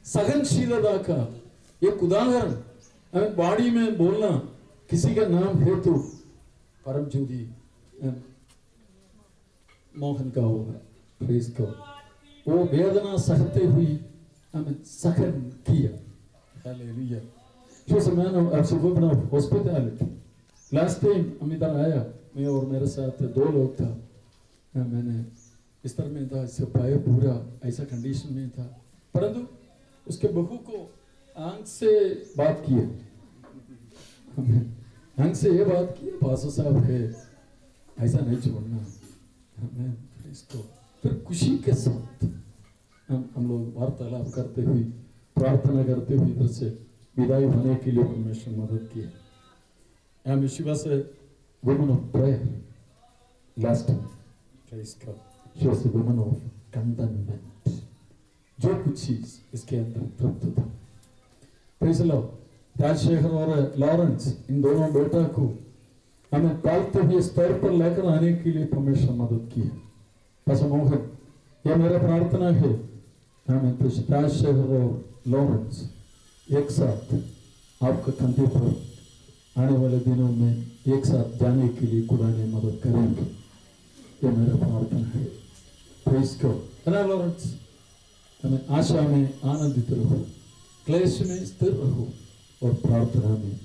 S6: सहनशीलता का एक उदाहरण हमें बॉडी में बोलना, किसी का नाम है तो परम ज्योति मोहन का होगा। Praise God. वो वेदना सहते हुई हमें सहन किया। Hallelujah. She was a man of hospitality. Last time हम इधर आया, मैं और मेरे साथ 2 लोग था, मैंने इस तरह में था, इससे पाए पूरा ऐसा कंडीशन में था, परंतु उसके बहू को आंख से बात किया, आंख से ये बात की, पास्टर साहब है ऐसा नहीं छोड़ना हमें, इसको फिर खुशी के साथ हम लोग वार्तालाप करते हुए प्रार्थना करते हुए इधर से विदाई होने के लिए परमेश्वर मदद किया। She was a woman of prayer last time. Praise God. She was a woman of contentment. जो कुछ चीज इसके अंदर तृप्त था। Praise the Lord. राजशेखर और लॉरेंस, इन दोनों बेटा को हमें पालते हुए स्तर पर लेकर आने के लिए परमेश्वर मदद किया। पास्टर मोहन, यह मेरा प्रार्थना है, हमें राजशेखर और लॉरेंस एक साथ आपका कंधे पर आने वाले दिनों में एक साथ जाने के लिए खुदा ने मदद करेंगे, ये मेरा प्रार्थना है। Praise God. लॉरेंस, हमें आशा में आनंदित रहो, क्लेश में स्थिर रहो और प्रार्थना में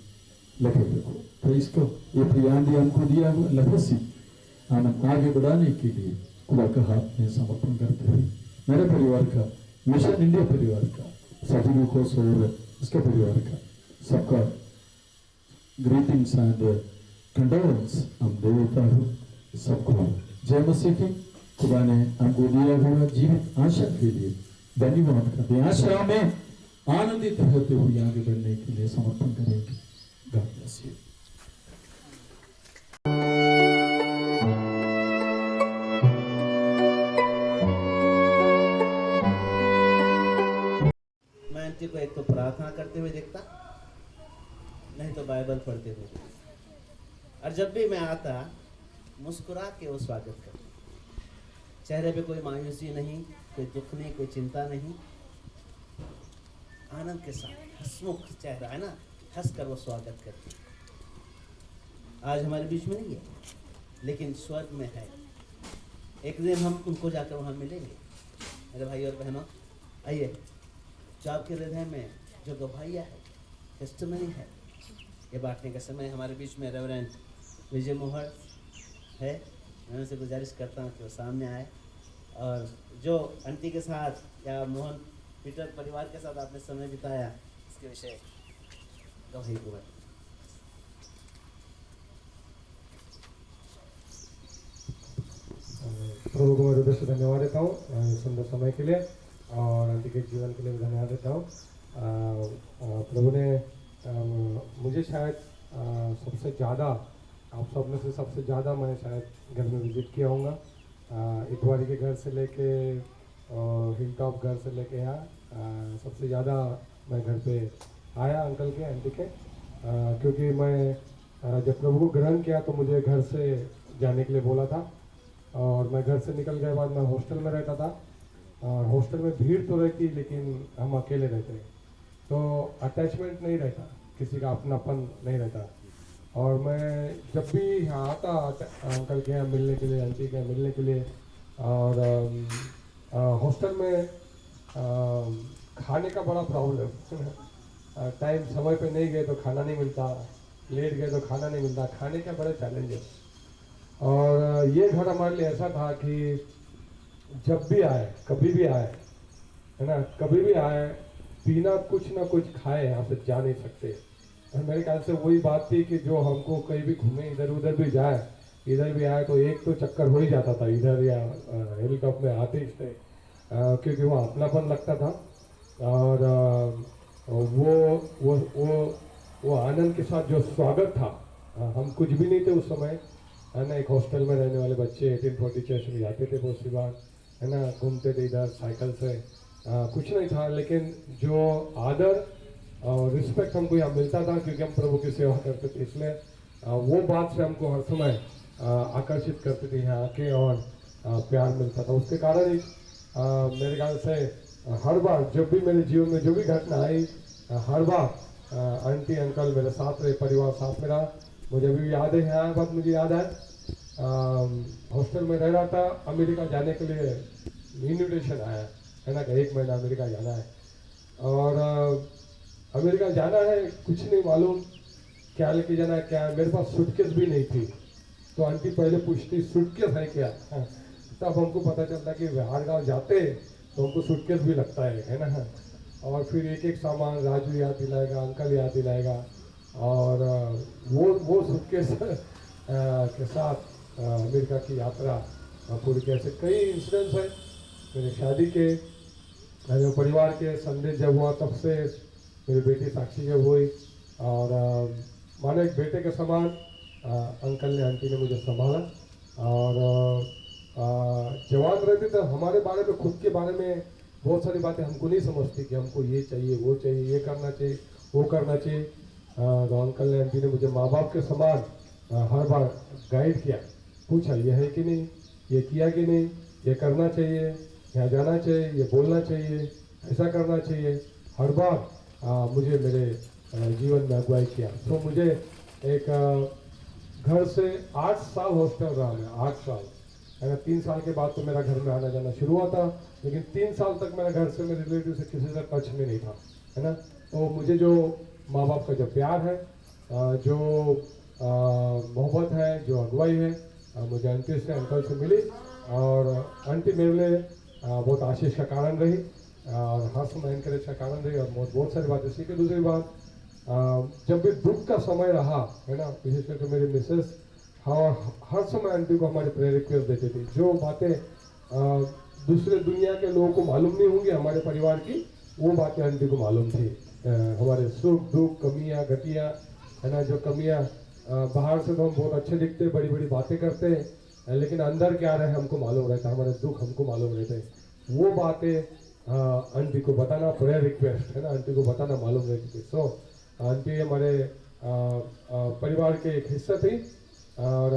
S6: लगे रहो। Praise God. ये प्रियांदी हमको दिया हुआ लहसी हमें आगे बढ़ाने के लिए खुदा का हाथ में समर्पण करते हुए मेरे परिवार का, मिशन इंडिया परिवार का, सभी लोगों और उसके परिवार का सबका ग्रीटिंग्स एंड कंडोलेंस हम दे देता हूँ सबको। जय मसीह की। खुदा ने हमको दिया हुआ जीवित आशा के लिए धन्यवाद करते हैं। आशा में आनंदित रहते हुए आगे बढ़ने के लिए समर्पण करेंगे। God bless you.
S2: मैं आंटी को एक तो प्रार्थना करते हुए देखता, नहीं तो बाइबल पढ़ते हुए, और जब भी मैं आता मुस्कुरा के वो स्वागत करता, चेहरे पे कोई मायूसी नहीं, कोई दुख नहीं, कोई चिंता नहीं, आनंद के साथ हंसमुख चेहरा है ना, हंस कर वो स्वागत करती। आज हमारे बीच में नहीं है, लेकिन स्वर्ग में है। एक दिन हम उनको जाकर वहाँ मिलेंगे। मेरे भाई और बहनों, आइए, जो आपके हृदय में जो गवाहियाँ है, टेस्टिमनी है, ये बांटने का समय हमारे बीच में रेवरेंड विजय मोहर है। मैं उनसे गुजारिश करता हूँ कि वो सामने आए, और जो आंटी के साथ या मोहन पीटर परिवार के साथ आपने समय बिताया, इसके विषय रहेको भए
S7: प्रभु को मैं हृदय से धन्यवाद देता हूँ इस सुंदर समय के लिए और आंटी के जीवन के लिए भी धन्यवाद देता हूँ। प्रभु ने मुझे शायद सबसे ज़्यादा आप सब में से सबसे ज़्यादा मैं शायद घर में विजिट किया होऊंगा। इतवारी के घर से लेके हिल टॉप घर से लेके यहाँ सबसे ज़्यादा मैं घर पे आया अंकल के आंटी के क्योंकि मैं जब प्रभु को ग्रहण किया तो मुझे घर से जाने के लिए बोला था और मैं घर से निकल गए बाद मैं हॉस्टल में रहता था और हॉस्टल में भीड़ तो रहती लेकिन हम अकेले रहते तो अटैचमेंट नहीं रहता, किसी का अपनापन नहीं रहता। और मैं जब भी यहाँ आता अंकल के यहाँ मिलने के लिए आंटी के यहाँ मिलने के लिए और हॉस्टल में खाने का बड़ा प्रॉब्लम टाइम समय पे नहीं गए तो खाना नहीं मिलता, लेट गए तो खाना नहीं मिलता, खाने का बड़े चैलेंजेस। और ये घर हमारे लिए ऐसा था कि जब भी आए कभी भी आए है ना, कभी भी आए बिना कुछ ना कुछ खाए यहाँ से जा नहीं सकते। और मेरे ख्याल से वही बात थी कि जो हमको कहीं भी घूमे इधर उधर भी जाए इधर भी आए तो एक तो चक्कर हो ही जाता था इधर या हेलीकॉप्टर में आते ही थे क्योंकि वहाँ अपनापन लगता था और वो आनंद के साथ जो स्वागत था। हम कुछ भी नहीं थे उस समय है ना, एक हॉस्टल में रहने वाले बच्चे 1840 चर्च में जाते थे बहुत सी बार है ना, घूमते थे इधर साइकिल से कुछ नहीं था लेकिन जो आदर और रिस्पेक्ट हमको यहाँ मिलता था क्योंकि हम प्रभु की सेवा करते थे, इसलिए वो बात से हमको हर समय आकर्षित करते थे यहाँ आके और प्यार मिलता था। उसके कारण ही मेरे ख्याल से हर बार जब भी मेरे जीवन में जो भी घटना आई हर बार आंटी अंकल मेरे साथ रहे, परिवार साथ में रहा। मुझे अभी याद है, यहाँ बात मुझे याद है हॉस्टल में रह रहा था, अमेरिका जाने के लिए इन्विटेशन आया है ना कि 1 महीना अमेरिका जाना है और अमेरिका जाना है कुछ नहीं मालूम क्या लेके जाना है क्या। मेरे पास सूटकेस भी नहीं थी तो आंटी पहले पूछती सूटकेस है क्या, तब हमको पता चलता कि बिहार गाँव जाते तो हमको सूटकेस भी लगता है ना। और फिर एक एक सामान राजू याद दिलाएगा, अंकल याद दिलाएगा और वो सूटकेस के साथ अमेरिका की यात्रा पूरी कैसे कई इंसिडेंट्स है मेरे शादी के मेरे परिवार के संदेश जब हुआ तब से मेरी बेटी साक्षी जब हुई और मानो एक बेटे के समान अंकल ने आंटी ने मुझे संभाला और जवान रहते तो हमारे बारे में खुद के बारे में बहुत सारी बातें हमको नहीं समझती कि हमको ये चाहिए वो चाहिए, ये करना चाहिए वो करना चाहिए। तो अंकल ने आंटी ने मुझे माँ बाप के समान हर बार गाइड किया, पूछा ये है कि नहीं, ये किया कि नहीं, ये करना चाहिए, यहाँ जाना चाहिए, ये बोलना चाहिए, ऐसा करना चाहिए। हर बार मुझे मेरे जीवन में अगुवाई किया। तो मुझे एक घर से 8 साल हॉस्टल रहा मैं, 8 साल है ना। 3 साल के बाद तो मेरा घर में आना जाना शुरू हुआ था लेकिन 3 साल तक मेरा घर से मेरे रिलेटिव से किसी से टच में नहीं था है ना। तो मुझे जो माँ बाप का जो प्यार है, जो मोहब्बत है, जो अगुवाई है, मुझे आंटी से अंकल से मिली और आंटी मेरे लिए बहुत आशीष का कारण रही और हर समय एनकरेज का कारण रही और बहुत सारी बातें सीखी। दूसरी बात जब भी दुख का समय रहा है ना, विशेष करके मेरी मिसेस हर समय आंटी को हमारे प्रेयर रिक्वेस्ट देती थी। जो बातें दूसरे दुनिया के लोगों को मालूम नहीं होंगी हमारे परिवार की, वो बातें आंटी को मालूम थी। हमारे सुख दुख कमियां घटियां है ना, जो कमियां बाहर से तो हम बहुत अच्छे दिखते, बड़ी बड़ी बातें करते लेकिन अंदर क्या रहे हमको मालूम रहता, हमारे दुख हमको मालूम रहते। वो बातें आंटी को बताना प्रेयर रिक्वेस्ट है ना, आंटी को बताना मालूम रहती थी। सो आंटी हमारे परिवार के एक हिस्सा थी और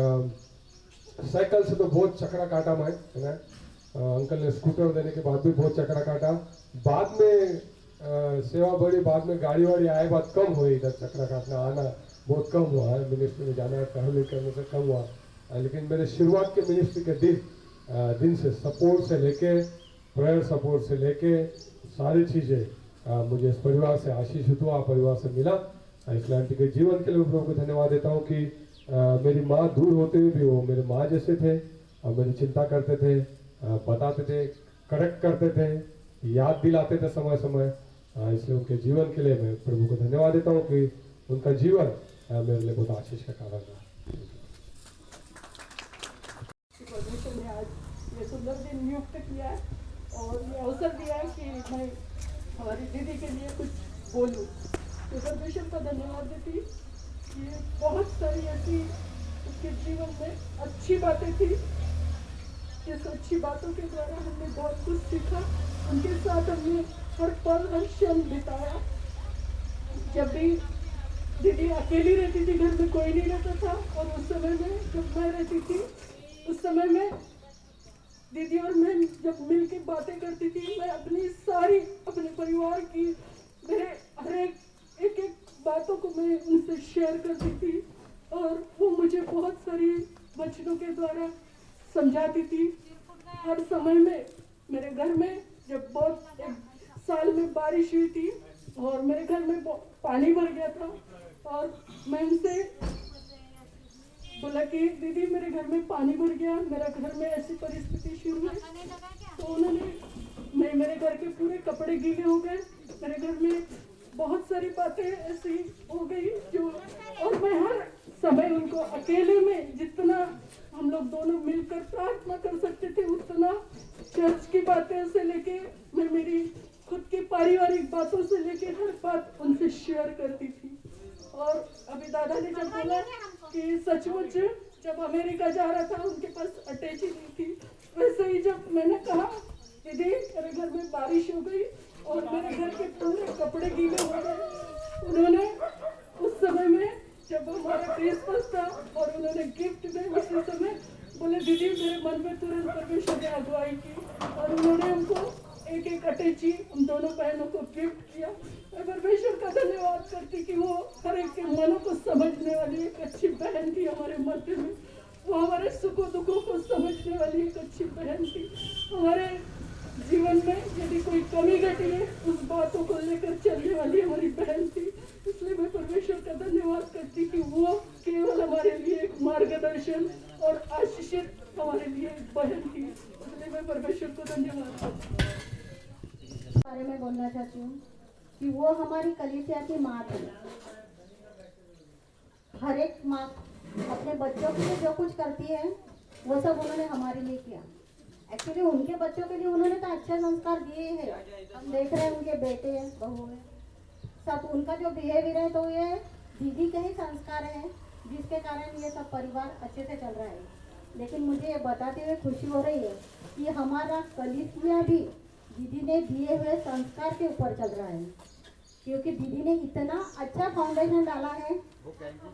S7: साइकिल से तो बहुत चक्रा काटा मैं है ना। अंकल ने स्कूटर देने के बाद भी बहुत चक्रा काटा। बाद में सेवा बढ़ी, बाद में गाड़ी वाड़ी आए बाद कम हुई, इधर चक्रा काटना आना बहुत कम हुआ है, मिनिस्ट्री में जाना ट्रैवल करने से कम हुआ। लेकिन मेरे शुरुआत के मिनिस्ट्री के दिन से सपोर्ट से लेके प्रेयर सपोर्ट से लेके सारी चीज़ें मुझे इस परिवार से आशीषित हुआ, परिवार से मिला। इसलिए आंटी के जीवन के लिए मैं प्रभु को धन्यवाद देता हूँ कि मेरी माँ दूर होते हुए भी वो मेरे माँ जैसे थे और मेरी चिंता करते थे, बताते थे, करेक्ट करते थे, याद दिलाते थे समय समय। इसलिए उनके जीवन के लिए मैं प्रभु को धन्यवाद देता हूँ कि उनका जीवन मेरे लिए बहुत आशीष का कारण रहा।
S8: परमेश्वर ने आज ये सुंदर दिन नियुक्त किया है और ये अवसर दिया है कि मैं हमारी दीदी के लिए कुछ बोलूं। तो परमेश्वर का धन्यवाद देती कि बहुत सारी ऐसी उसके जीवन में अच्छी बातें थी, जिस अच्छी बातों के द्वारा हमने बहुत कुछ सीखा। उनके साथ हमने हर पल हर क्षण बिताया। जब भी दीदी अकेली रहती थी, घर में कोई नहीं रहता था, और उस समय में जब मैं रहती थी, उस समय में दीदी और मैं जब मिल के बातें करती थी, मैं अपनी सारी अपने परिवार की मेरे हर एक बातों को मैं उनसे शेयर करती थी और वो मुझे बहुत सारी वचनों के द्वारा समझाती थी। हर समय में मेरे घर में जब बहुत एक साल में बारिश हुई थी और मेरे घर में पानी भर गया था और मैं उनसे बोला कि दीदी मेरे घर में पानी भर गया, मेरा घर में ऐसी परिस्थिति शुरू है। तो उन्होंने मेरे घर के पूरे कपड़े गीले हो गए, मेरे घर में बहुत सारी बातें ऐसी हो गई जो, और मैं हर समय उनको अकेले में जितना हम लोग दोनों मिलकर प्रार्थना कर सकते थे उतना चर्च की बातें से लेके मैं मेरी खुद की पारिवारिक बातों से लेके हर बात उनसे शेयर करती थी। और अभी दादा ने जब बोला कि सचमुच जब अमेरिका जा रहा था उनके पास अटैची नहीं थी, वैसे ही जब मैंने कहा दीदी मेरे घर में बारिश हो गई और मेरे घर के पूरे कपड़े गीले हो गए, उन्होंने उस समय में जब हमारा क्रिसमस था और उन्होंने गिफ्ट में उसी समय बोले दीदी मेरे मन में तुरंत परमेश्वर ने अगुवाई की और उन्होंने हमको एक अटैची हम दोनों बहनों को गिफ्ट किया। मैं परमेश्वर का धन्यवाद करती कि वो हर एक के मनों को समझने वाली एक अच्छी बहन थी हमारे मध्य में। वो हमारे सुखों दुखों को समझने वाली एक अच्छी बहन थी। हमारे जीवन में यदि कोई कमी घटी है उस बातों को लेकर चलने वाली हमारी बहन थी। इसलिए मैं परमेश्वर का धन्यवाद करती कि वो केवल हमारे लिए एक मार्गदर्शन और आशीषित हमारे लिए एक बहन थी। इसलिए मैं परमेश्वर को धन्यवाद करती हूँ।
S9: बारे में बोलना चाहती हूँ कि वो हमारी कलीसिया की माँ थी। हर एक माँ अपने बच्चों के लिए जो कुछ करती है वो सब उन्होंने हमारे लिए किया। एक्चुअली उनके बच्चों के लिए उन्होंने तो अच्छे संस्कार दिए हैं। हम देख रहे हैं उनके बेटे हैं, बहू है, सब उनका जो बिहेवियर है तो ये दीदी के ही संस्कार हैं जिसके कारण ये सब परिवार अच्छे से चल रहा है। लेकिन मुझे ये बताते हुए खुशी हो रही है कि हमारा कलीसिया भी दीदी ने दिए हुए संस्कार के ऊपर चल रहा है, क्योंकि दीदी ने इतना अच्छा फाउंडेशन डाला है।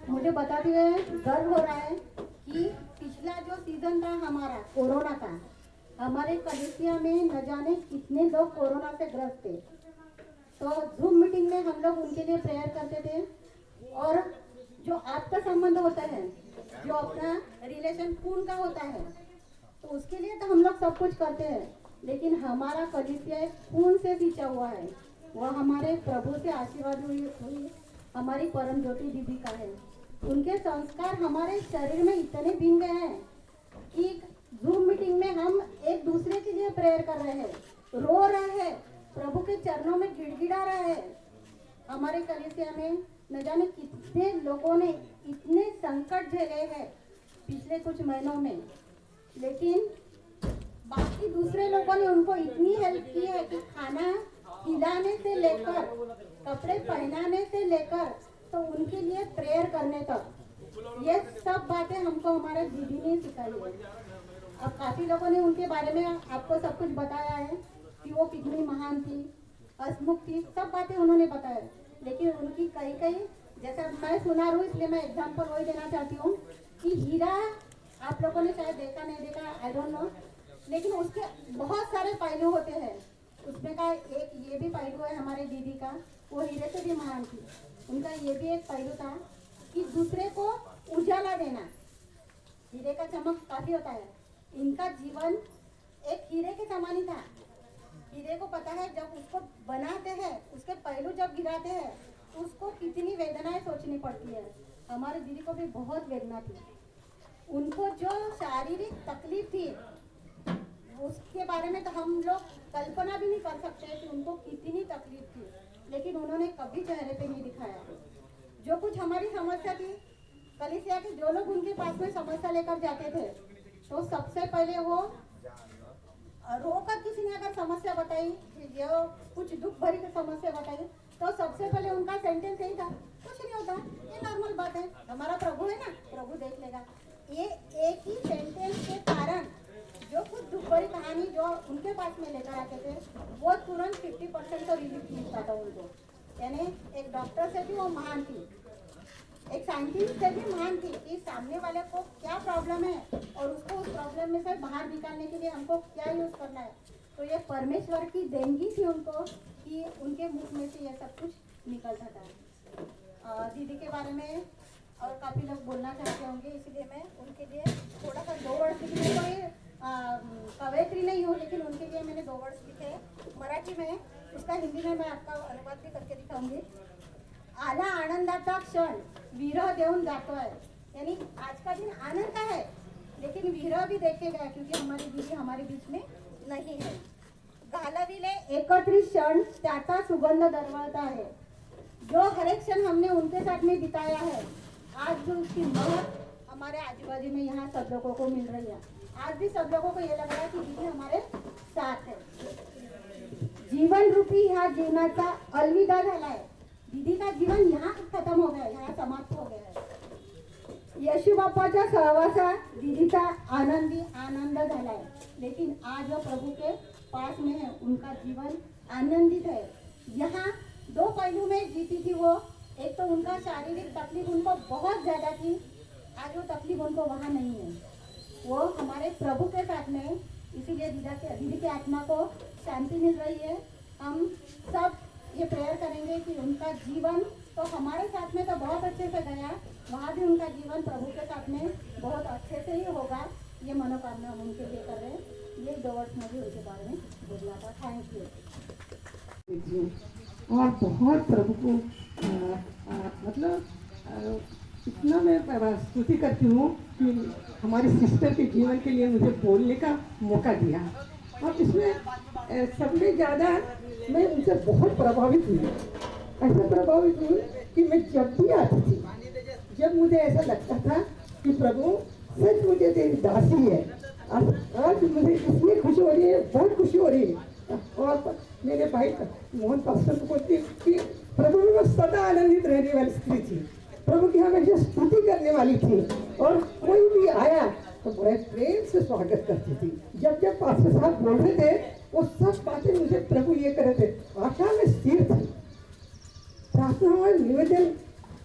S9: मुझे बताते हुए गर्व हो रहा है कि पिछला जो सीजन था हमारा कोरोना का, हमारे कलीसिया में न जाने कितने लोग कोरोना से ग्रस्त थे। तो जूम मीटिंग में हम लोग उनके लिए प्रेयर करते थे और जो आपका संबंध होता है, जो अपना रिलेशन खून का होता है, तो उसके लिए तो हम लोग सब कुछ करते हैं। लेकिन हमारा कलीसिया खून से सींचा हुआ है, वह हमारे प्रभु से आशीर्वाद हुई हमारी परम ज्योति दीदी का है। उनके संस्कार हमारे शरीर में इतने बिन गए हैं कि जूम मीटिंग में हम एक दूसरे के लिए प्रेयर कर रहे हैं, रो रहे हैं, प्रभु के चरणों में गिड़गिड़ा रहे हैं। हमारे कलीसिया में न जाने कितने लोगों ने इतने संकट झेले हैं पिछले कुछ महीनों में, लेकिन बाकी दूसरे लोगों ने उनको इतनी हेल्प की है कि खाना खिलाने से लेकर कपड़े पहनाने से लेकर तो उनके लिए प्रेयर करने तक, ये सब बातें हमको हमारे दीदी ने सिखाई है। अब काफी लोगों ने उनके बारे में आपको सब कुछ बताया है कि वो कितनी महान थी, हंसमुख थी, सब बातें उन्होंने बताया। लेकिन उनकी कई जैसा मैं सुनार हूँ इसलिए मैं एग्जाम्पल वही देना चाहती हूँ कि हीरा आप लोगों ने शायद देखा नहीं देखा, आई डोंट नो, लेकिन उसके बहुत सारे पहलू होते हैं। उसमें का एक ये भी पहलू है हमारे दीदी का, वो हीरे से भी महान थी। उनका ये भी एक पहलू था कि दूसरे को उजाला देना। हीरे का चमक काफी होता है, इनका जीवन एक हीरे के समान ही था। हीरे को पता है जब उसको बनाते हैं, उसके पहलू जब गिराते हैं तो उसको कितनी वेदनाएं सोचनी पड़ती है। हमारी दीदी को भी बहुत वेदना थी। उनको जो शारीरिक तकलीफ थी उसके बारे में तो हम लोग कल्पना भी नहीं कर सकते कि उनको कितनी तकलीफ थी, लेकिन उन्होंने कभी चेहरे पे नहीं दिखाया। जो कुछ हमारी समस्या थी, कलीसिया के जो लोग उनके पास में समस्या लेकर जाते थे, तो सबसे पहले वो रोकर किसी ने अगर समस्या बताई, जो कुछ दुख भरी समस्या बताई, तो सबसे पहले उनका सेंटेंस यही था, कुछ नहीं होता, ये नॉर्मल बात है, हमारा प्रभु है ना, प्रभु देख लेगा। ये एक ही सेंटेंस के कारण जो कुछ दुख भरी कहानी जो उनके पास में लेकर आते थे, वो तुरंत 50% तो रिलीफ मिलता था उनको। यानी एक डॉक्टर से भी वो महान थी, एक साइंटिस्ट से भी महान थी कि सामने वाले को क्या प्रॉब्लम है और उसको उस प्रॉब्लम में से बाहर निकालने के लिए हमको क्या यूज करना है। तो ये परमेश्वर की देंगी थी उनको कि उनके मुख में से ये सब कुछ निकलता था। दीदी के बारे में और काफ़ी लोग बोलना चाहते होंगे, इसलिए मैं उनके लिए थोड़ा सा 2 वर्ड लिखने कोई कवयित्री नहीं हूँ, लेकिन उनके लिए मैंने 2 वर्ड लिखे मराठी में, उसका हिंदी में मैं आपका अनुवाद भी करके दिखाऊंगी। आला आनंदाचा क्षण विरह देऊन जातोय, यानी आज का दिन आनंद का है लेकिन विरह भी देखेगा क्योंकि हमारी दीदी हमारे बीच में नहीं है। घालविले एकत्रित क्षण त्याचा सुगंध दरवळता है, जो हर एक क्षण हमने उनके साथ में बिताया है, आज भी उसकी महक हमारे आजू बाजू में यहाँ सब लोगों को मिल रही है। आज भी सब लोगों को ये लग रहा है कि दीदी हमारे साथ है। जीवन रूपी ह्या जीवनाचा अलविदा झालाय, दीदी का जीवन यहाँ खत्म हो गया, यहाँ समाप्त हो गया है। येशू बाप्पाच्या सहवासात दीदीचा आनंद झालाय, लेकिन आज वो प्रभु के पास में है, उनका जीवन आनंदित है। यहाँ 2 पहलू में जीती थी वो, एक तो उनका शारीरिक तकलीफ उनको बहुत ज़्यादा थी, आज वो तकलीफ उनको वहाँ नहीं है, वो हमारे प्रभु के साथ में, इसीलिए दीदी की आत्मा को शांति मिल रही है। हम सब ये प्रेयर करेंगे कि उनका जीवन तो हमारे साथ में तो बहुत अच्छे से गया, वहाँ भी उनका जीवन प्रभु के साथ में बहुत अच्छे से ही होगा, ये मनोकामना हम उनके लिए कर रहे हैं। ये 2 वर्ष मुझे उनके बारे में बोलना था। Thank you.
S10: और बहुत प्रभु को मतलब इतना मैं स्तुति करती हूँ कि हमारी सिस्टर के जीवन के लिए मुझे बोलने का मौका दिया, और इसमें सब में ज़्यादा मैं उनसे बहुत प्रभावित हुई। ऐसा प्रभावित हुई कि मैं जब भी आती थी, जब मुझे ऐसा लगता था कि प्रभु सच मुझे तेरी दासी है, आज मुझे इसलिए खुशी हो रही है, बहुत खुशी हो रही है। और मेरे भाई मोहन पास्टर को बोलती कि प्रभु में सदा आनंदित रहने वाली स्त्री थी, प्रभु की हमेशा स्तुति करने वाली थी, और कोई भी आया तो बड़े प्रेम से स्वागत करती थी। जब जब पास्टर साहब बोल रहे थे वो सब बातें मुझे प्रभु ये कर रहे थे, आशा में स्थिर थी, प्रार्थना और निवेदन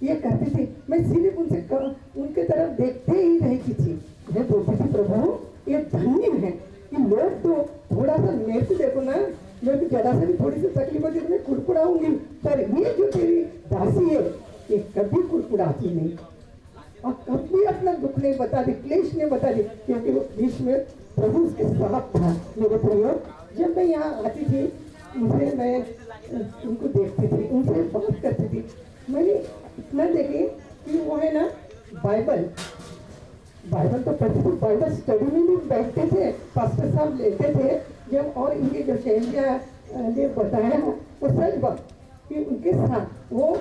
S10: ये करती थी। मैं सिर्फ उनके तरफ देखते ही रहती थी। मैं बोलती थी प्रभु ये धन्य है कि लोग तो थोड़ा सा मेरे को देखो ना, मैं भी जरा से भी थोड़ी सी तकलीफ होती तो मैं कुड़कुड़ाऊंगी, पर ये जो तेरी दासी है ये कभी कुड़कुड़ाती नहीं, और कभी अपना दुख नहीं बता दी, क्लेश नहीं बता दी, क्योंकि वो बीच में प्रभु उसके साथ था। मेरे प्रियो, जब मैं यहाँ आती थी मैं उनको देखती थी, उनसे बात करती थी, मैंने इतना देखे कि वो है ना बाइबल तो पढ़ते थे, बाइबल स्टडी में भी बैठते थे, पास्टर साहब लेते थे जब, और इनके जो शहरिया ने बताया वो सच बात कि उनके साथ वो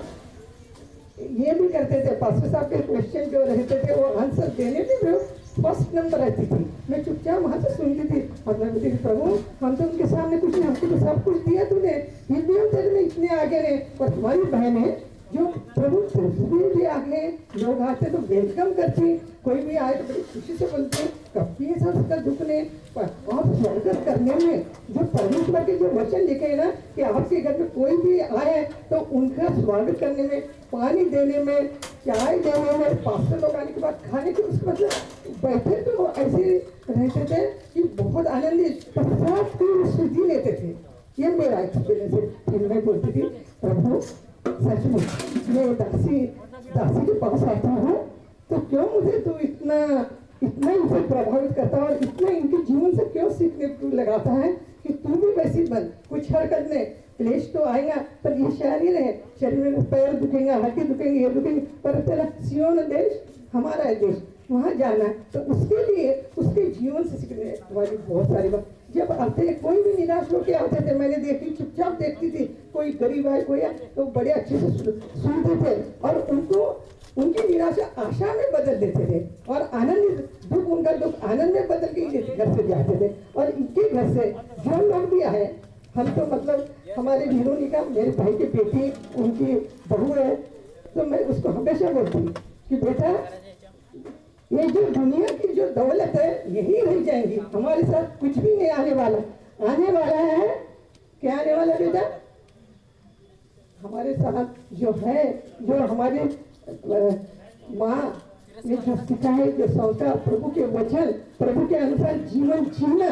S10: ये भी करते थे, पास्टर साहब के क्वेश्चन जो रहते थे वो आंसर देने में वो फर्स्ट नंबर रहती थी। मैं चुपचाप वहाँ से सुनती थी और मैं बोलती थी प्रभु हम तो उनके सामने कुछ नहीं, हमको तो सब कुछ दिया तूने, फिर भी हम तेरे में इतने आगे रहे। और हमारी बहनें जो प्रभु भी आगे लोग आते तो वेलकम करती, कोई भी आए तो बड़ी खुशी से बोलते, कभी ऐसा उसका दुख नहीं। और स्वागत करने में जो परमेश्वर के जो वचन लिखे हैं ना कि आपके घर में कोई भी आए तो उनका स्वागत करने में, पानी देने में, चाय देने में, पास्टर लोग आने के बाद खाने के उसके मतलब बैठे तो ऐसे रहते थे कि बहुत आनंदित सब शुद्धि लेते थे। ये मेरा एक्सपीरियंस है। फिर मैं बोलती थी प्रभु सचमुच मैं दासी के पास आता हूँ तो क्यों मुझे तू इतना इनसे प्रभावित करता है और इतना इनके जीवन से क्यों सीखने को लगाता है कि तू भी वैसी बन। कुछ हरकत नहीं, क्लेश तो आएगा पर ये शरीर है, शरीर में पैर दुखेंगे, हड्डी दुखेंगे, ये दुखेंगे, पर तेरा सियोन देश हमारा है देश, वहाँ जाना तो उसके लिए उसके जीवन से सीखने वाली बहुत सारी बात। जब आते कोई भी निराश होकर आते थे, मैंने देखी चुपचाप देखती थी, कोई गरीब आए कोई आए तो बड़े अच्छे से सुनते थे और उनको उनकी निराशा आशा में बदल देते थे और आनंद दुख उनका दुख आनंद में बदल के घर से जाते थे। और इनके घर से जो लोग भी आए, हम तो मतलब हमारे वीरोनिका मेरे भाई की बेटी उनकी बहू है, तो मैं उसको हमेशा बोलती कि बेटा ये जो दुनिया की जो दौलत है यही रह जाएंगी, हमारे साथ कुछ भी नहीं आने वाला। आने वाला है क्या? आने वाला बेटा हमारे साथ जो है, जो हमारे माँ ने जो सिखाए, जो संस्कार, प्रभु के वचन, प्रभु के अनुसार जीवन जीना,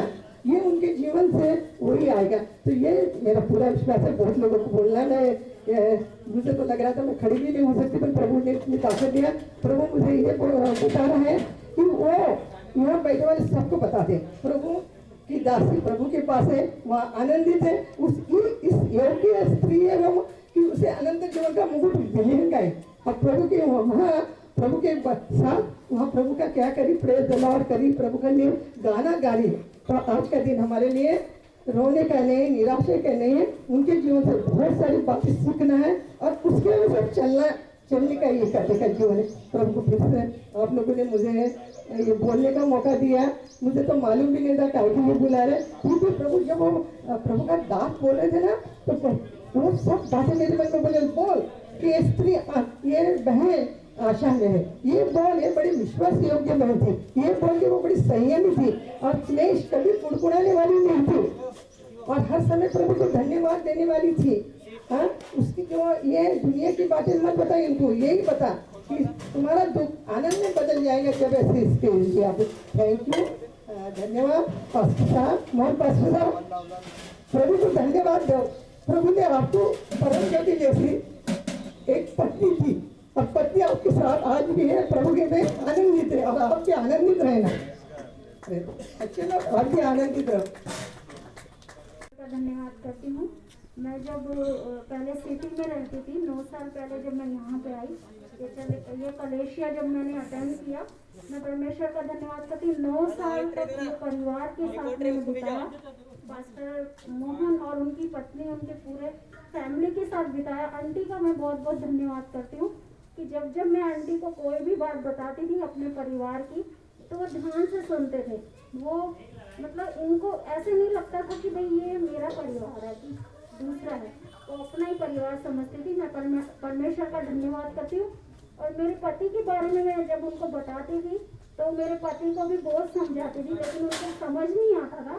S10: ये उनके जीवन से वही आएगा। तो ये मेरा पूरा विश्वास है। बहुत लोगों को बोलना मुझे तो लग रहा था मैं खड़ी भी नहीं हो सकती, पर प्रभु ने इतनी ताकत दिया। प्रभु मुझे ये बता रहा है कि वो यहाँ बैठे वाले सबको बता दे प्रभु की दासी प्रभु के पास है, वहाँ आनंदित है। इस योग्य स्त्री है वो कि उसे अनंत जीवन का मुकुट मिलेगा है। और प्रभु के वहाँ प्रभु के साथ वहाँ प्रभु का क्या करी, प्रेज द लॉर्ड करी, प्रभु का लिए गाना गा रही। तो आज का दिन हमारे लिए रोने का नहीं, निराशा का नहीं है, उनके जीवन से बहुत सारी बातें सीखना है और उसके अनुसार चलने का ये करने का जीवन है। प्रभु को फिर से आप लोगों ने मुझे ये बोलने का मौका दिया, मुझे तो मालूम भी नहीं था काहे ये बुला रहे। फिर भी प्रभु जब वो प्रभु का दास बोल रहे थे ना, तो वो सब बातें मेरे मन में बोले, बोल कि ये स्त्री ये बहन आशा में है, ये बोल, ये बड़ी विश्वास योग्य बहन थी, ये बोल के वो बड़ी संयमी थी और क्लेश कभी कुड़कुड़ाने वाली नहीं थी और हर समय प्रभु को धन्यवाद देने वाली थी। हाँ, उसकी जो ये दुनिया की बातें मत बताइए उनको, यही बता कि तुम्हारा दुख आनंद में बदल जाएगा जब ऐसे इसके लिए आप। थैंक यू, धन्यवाद पास्टर साहब, मोहन पास्टर साहब। प्रभु को धन्यवाद दो। प्रभु ने आपको परम ज्योति जैसी एक पत्नी थी और पत्नी आपके साथ आज भी है। प्रभु के में आनंदित है और आप भी आनंदित रहना। अच्छे लोग आप भी आनंदित रहो।
S9: धन्यवाद करती हूँ। मैं जब पहले सिटी में रहती थी, 9 साल पहले जब मैं यहाँ पे आई, ये कलेशिया जब मैंने अटेंड किया, मैं परमेश्वर का धन्यवाद करती हूँ। 9 साल तक ये परिवार के साथ मैंने बिताया, पास्टर मोहन और उनकी पत्नी, उनके पूरे फैमिली के साथ बिताया। आंटी का मैं बहुत बहुत धन्यवाद करती हूँ कि जब मैं आंटी को कोई भी बात बताती थी अपने परिवार की, तो वो ध्यान से सुनते थे। वो मतलब इनको ऐसे नहीं लगता था कि भाई ये मेरा परिवार है कि दूसरा है, वो अपना ही परिवार समझती थी। मैं परमेश्वर का धन्यवाद करती हूँ। और मेरे पति के बारे में मैं जब उनको बताती थी तो मेरे पति को भी बहुत समझाती थी, लेकिन उनको समझ नहीं आता था।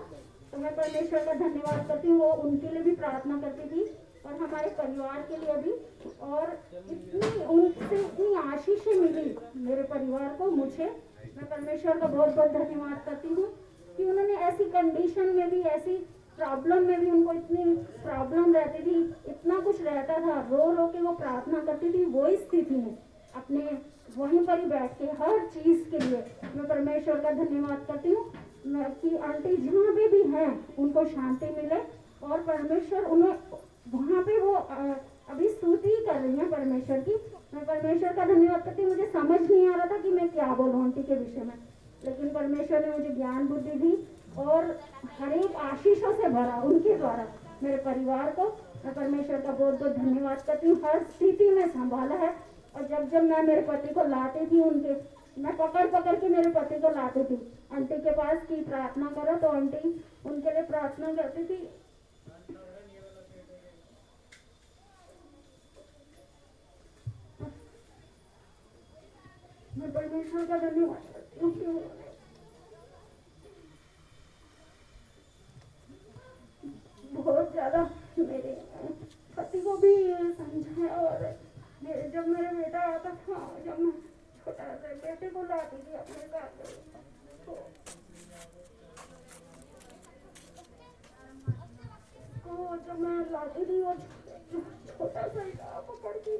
S9: तो मैं परमेश्वर का धन्यवाद करती हूँ। वो उनके लिए भी प्रार्थना करती थी और हमारे परिवार के लिए भी। और इतनी उनसे इतनी आशीषें मिली मेरे परिवार को, मुझे। मैं परमेश्वर का बहुत बहुत धन्यवाद करती हूँ कि उन्होंने ऐसी कंडीशन में भी, ऐसी प्रॉब्लम में भी, उनको इतनी प्रॉब्लम रहती थी, इतना कुछ रहता था, रो रो के वो प्रार्थना करती थी। वही स्थिति में अपने वहीं पर ही बैठ के हर चीज़ के लिए मैं परमेश्वर का धन्यवाद करती हूँ कि आंटी जहाँ भी हैं उनको शांति मिले और परमेश्वर उन्हें वहाँ पे वो अभी स्तुति कर रही हैं परमेश्वर की। मैं परमेश्वर का धन्यवाद करती हूँ। मुझे समझ नहीं आ रहा था कि मैं क्या बोलूँ आंटी के विषय में, लेकिन परमेश्वर ने मुझे ज्ञान बुद्धि दी और हर एक आशीषों से भरा उनके द्वारा मेरे परिवार को। मैं परमेश्वर का बहुत बहुत धन्यवाद करती हूँ। हर स्थिति में संभाला है। और जब मैं मेरे पति को लाती थी, मैं पकड़ के मेरे पति को लाती थी आंटी के पास कि प्रार्थना करो, तो आंटी उनके लिए प्रार्थना करती थी। मैं परमेश्वर का धन्यवाद करती हूँ। बहुत ज्यादा मेरे पति को भी समझाया। और जब मेरा बेटा आता था, जब मैं छोटा सा बेटे को लाती थी अपने साथ, तो जब मैं लाती थी वो छोटा सा पकड़ के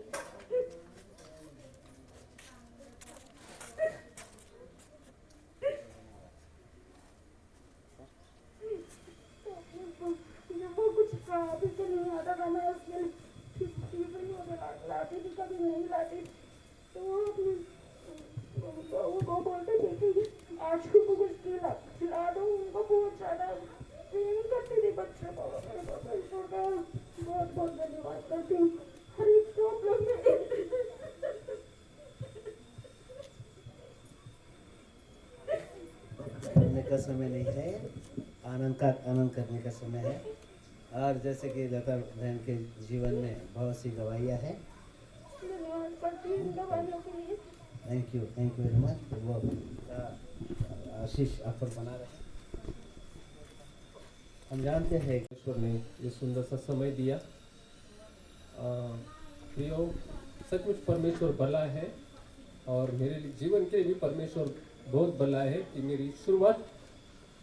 S9: अभी तो नहीं आता था, मैं उसके लाती थी, कभी नहीं लाती। तो वो बोलते थे कि आज को कुछ खिला दो, उनको बहुत ज़्यादा
S2: का समय नहीं है, आनंद करने का समय है। और जैसे कि लता बहन के जीवन में बहुत सी गवाहियाँ हैं।
S8: धन्यवाद करती हूँ गवाहियों के लिए।
S2: Thank you very much. वो आशीष आप पर बना रहे। हम जानते हैं कि
S3: ईश्वर ने ये सुंदर सा समय दिया। प्रियो, सचमुच परमेश्वर भला है और मेरे लिए जीवन के लिए भी परमेश्वर बहुत भला है कि मेरी शुरुआत,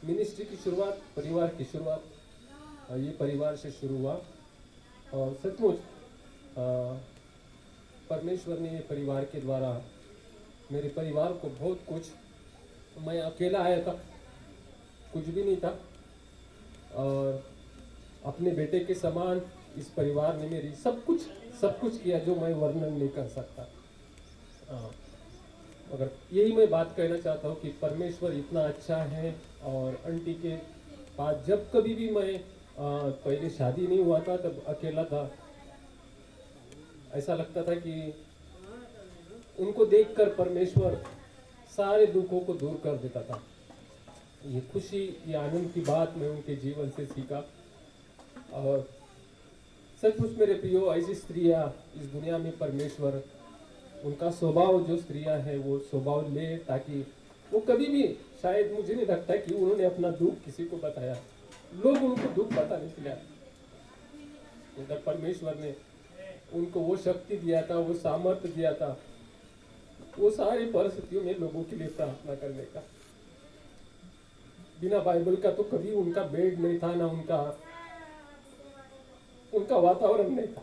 S3: मिनिस्ट्री की शुरुआत, परिवार की शुरुआत ये परिवार से शुरू हुआ। और सचमुच परमेश्वर ने ये परिवार के द्वारा मेरे परिवार को बहुत कुछ, मैं अकेला आया था, कुछ भी नहीं था, और अपने बेटे के समान इस परिवार ने मेरी सब कुछ किया जो मैं वर्णन नहीं कर सकता। मगर यही मैं बात कहना चाहता हूँ कि परमेश्वर इतना अच्छा है। और आंटी के पास जब कभी भी मैं पहले शादी नहीं हुआ था तब अकेला था, ऐसा लगता था कि उनको देखकर परमेश्वर सारे दुखों को दूर कर देता था। ये खुशी, ये आनंद की बात मैं उनके जीवन से सीखा। और सचमुच मेरे प्रियो, ऐसी स्त्रियां इस दुनिया में परमेश्वर उनका स्वभाव, जो स्त्रियां हैं वो स्वभाव ले, ताकि वो कभी भी, शायद मुझे नहीं लगता कि उन्होंने अपना दुख किसी को बताया, लोग उनको दुख बताने के लिए, मगर परमेश्वर ने उनको वो शक्ति दिया था, वो सामर्थ्य दिया था, वो सारी परिस्थितियों में लोगों के लिए प्रार्थना करने का। बिना बाइबल का तो कभी उनका बेड नहीं था, ना उनका वातावरण नहीं था।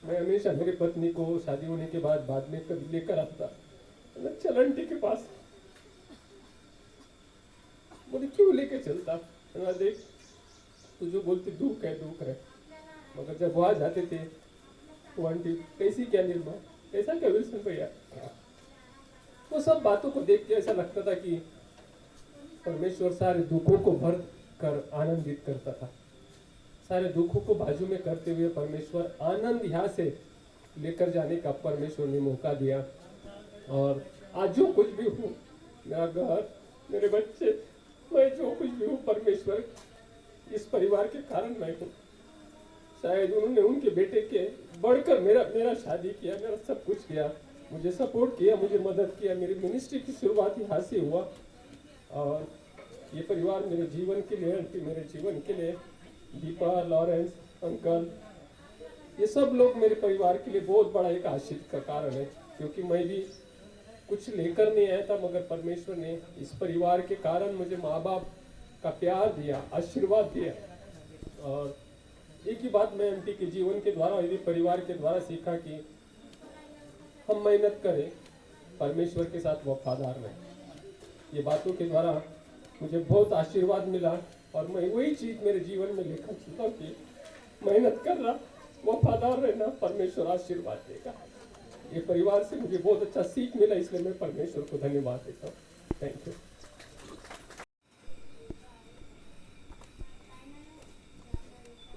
S3: मैं हमेशा मेरी पत्नी को शादी होने के बाद में कभी लेकर आता था, चल आंटी के पास, बोले क्यों लेके चलता, देख तू जो बोलती दुख है। मगर जब वहां जाते थे वो आंटी कैसी क्या निर्मा, कैसा क्या विल्सन भैया, वो सब बातों को देख के ऐसा लगता था कि परमेश्वर सारे दुखों को भर कर आनंदित करता था। सारे दुखों को बाजू में करते हुए परमेश्वर आनंद यहाँ से लेकर जाने का परमेश्वर ने मौका दिया। और आज जो कुछ भी हूँ, मेरा घर, मेरे बच्चे, मैं जो कुछ भी हूँ, परमेश्वर इस परिवार के कारण मैं हूँ। शायद उन्होंने उनके बेटे के बढ़कर मेरा शादी किया, मेरा सब कुछ किया, मुझे सपोर्ट किया, मुझे मदद किया। मेरी मिनिस्ट्री की शुरुआत यहाँ से हुआ। और ये परिवार मेरे जीवन के लिए, मेरे जीवन के लिए, दीपा, लॉरेंस, अंकल, ये सब लोग मेरे परिवार के लिए बहुत बड़ा एक आशीष का कारण है। क्योंकि मैं भी कुछ लेकर नहीं आया था, मगर परमेश्वर ने इस परिवार के कारण मुझे माँ बाप का प्यार दिया, आशीर्वाद दिया। और एक ही बात मैं आंटी के जीवन के द्वारा, यदि परिवार के द्वारा सीखा कि हम मेहनत करें, परमेश्वर के साथ वफादार रहें। ये बातों के द्वारा मुझे बहुत आशीर्वाद मिला। और मैं वही चीज़ मेरे जीवन में लेकर चलता हूँ कि मेहनत करना, वफादार रहना, परमेश्वर आशीर्वाद देगा। ये परिवार से मुझे बहुत अच्छा सीख मिला, इसलिए मैं परमेश्वर को धन्यवाद देता हूँ। Thank you.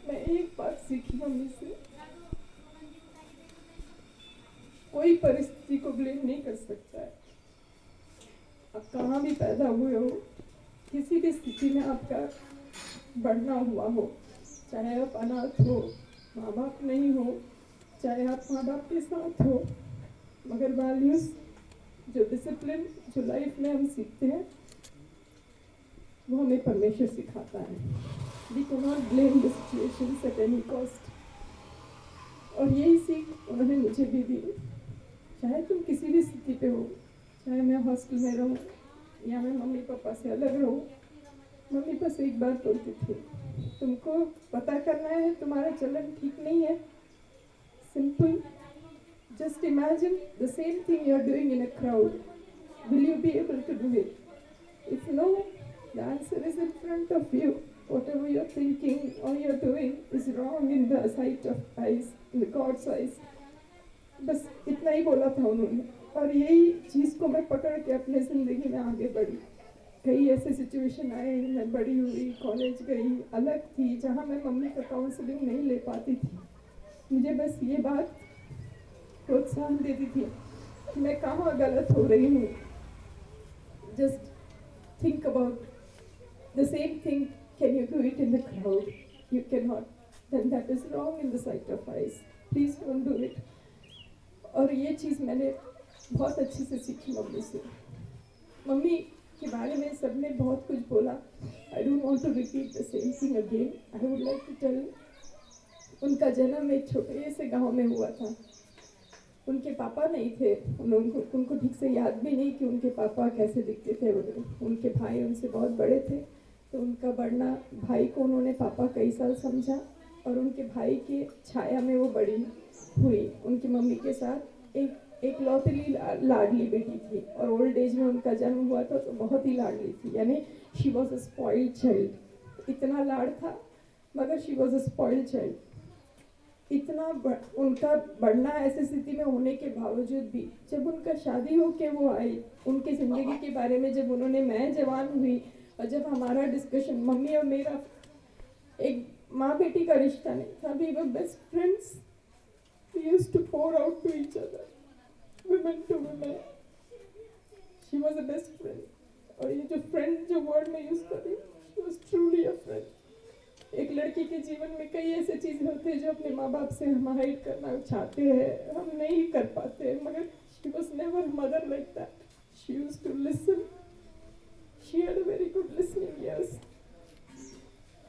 S8: मैं एक बात सीखी मम्मी से, कोई परिस्थिति को ब्लेम नहीं कर सकता है। आप कहाँ भी पैदा हुए हो, किसी भी स्थिति में आपका बढ़ना हुआ हो, चाहे आप अनाथ हो, माँ बाप नहीं हो, चाहे आप माँ बाप के साथ हो, मगर वैल्यूज, जो डिसिप्लिन, जो लाइफ में हम सीखते हैं, वो हमें परमेश्वर सिखाता है। We cannot blame the situations at any cost. और यही सीख उन्होंने मुझे भी दी। चाहे तुम किसी भी स्थिति पे हो, चाहे मैं हॉस्टल में रहूँ या मैं मम्मी पापा से अलग रहूँ, मम्मी बस एक बात बोलती थी, तुमको पता करना है तुम्हारा चलन ठीक नहीं है, simple, just imagine the same thing you are doing in a crowd. Will you be able to do it? If no, the answer is in front of you. Whatever you're thinking or you're doing is wrong in the sight of eyes, in the God's eyes. बस इतना ही बोला था उन्होंने, और यही चीज़ को मैं पकड़ के अपने ज़िंदगी में आगे बढ़ी। कई ऐसे सिचुएशन आए, मैं बड़ी हुई, कॉलेज गई, अलग थी, जहाँ मैं मम्मी का काउंसलिंग नहीं ले पाती थी। मुझे बस ये बात प्रोत्साहन देती थी कि मैं कहाँ गलत हो रही हूँ। Just think about the same thing, can you do it in the crowd? You cannot. Then that is wrong in the sight of eyes. Please don't do it. और ये चीज़ मैंने बहुत अच्छे से सीखी मम्मी से. मम्मी के बारे में सबने बहुत कुछ बोला. I don't want to repeat the same thing again. I would like to tell. उनका जन्म एक छोटे से गांव में हुआ था. उनके पापा नहीं थे. उनको ठीक से याद भी नहीं कि उनके पापा कैसे दिखते थे. उनके भाई उनसे बहुत बड़े थे, तो उनका बढ़ना, भाई को उन्होंने पापा कई साल समझा और उनके भाई के छाया में वो बड़ी हुई. उनकी मम्मी के साथ एक लौतेली लाडली बेटी थी और ओल्ड एज में उनका जन्म हुआ था तो बहुत ही लाडली थी. यानी she was a spoiled child. इतना लाड था मगर she was a spoiled child. इतना उनका बढ़ना ऐसी स्थिति में होने के बावजूद भी जब उनका शादी हो के वो आई, उनकी ज़िंदगी के बारे में जब उन्होंने, मैं जवान हुई और जब हमारा डिस्कशन, मम्मी और मेरा एक माँ बेटी का रिश्ता नहीं था, we were best friends. We used to pour out to each other, women to women. She was a best friend. और ये जो फ्रेंड जो वर्ड में यूज कर रही, she was truly a friend. एक लड़की के जीवन में कई ऐसे चीजें होते हैं जो अपने माँ बाप से हम हाइड करना चाहते हैं, हम नहीं कर पाते, मगर she was never a mother like that. She used to listen. She had a very good listening ears,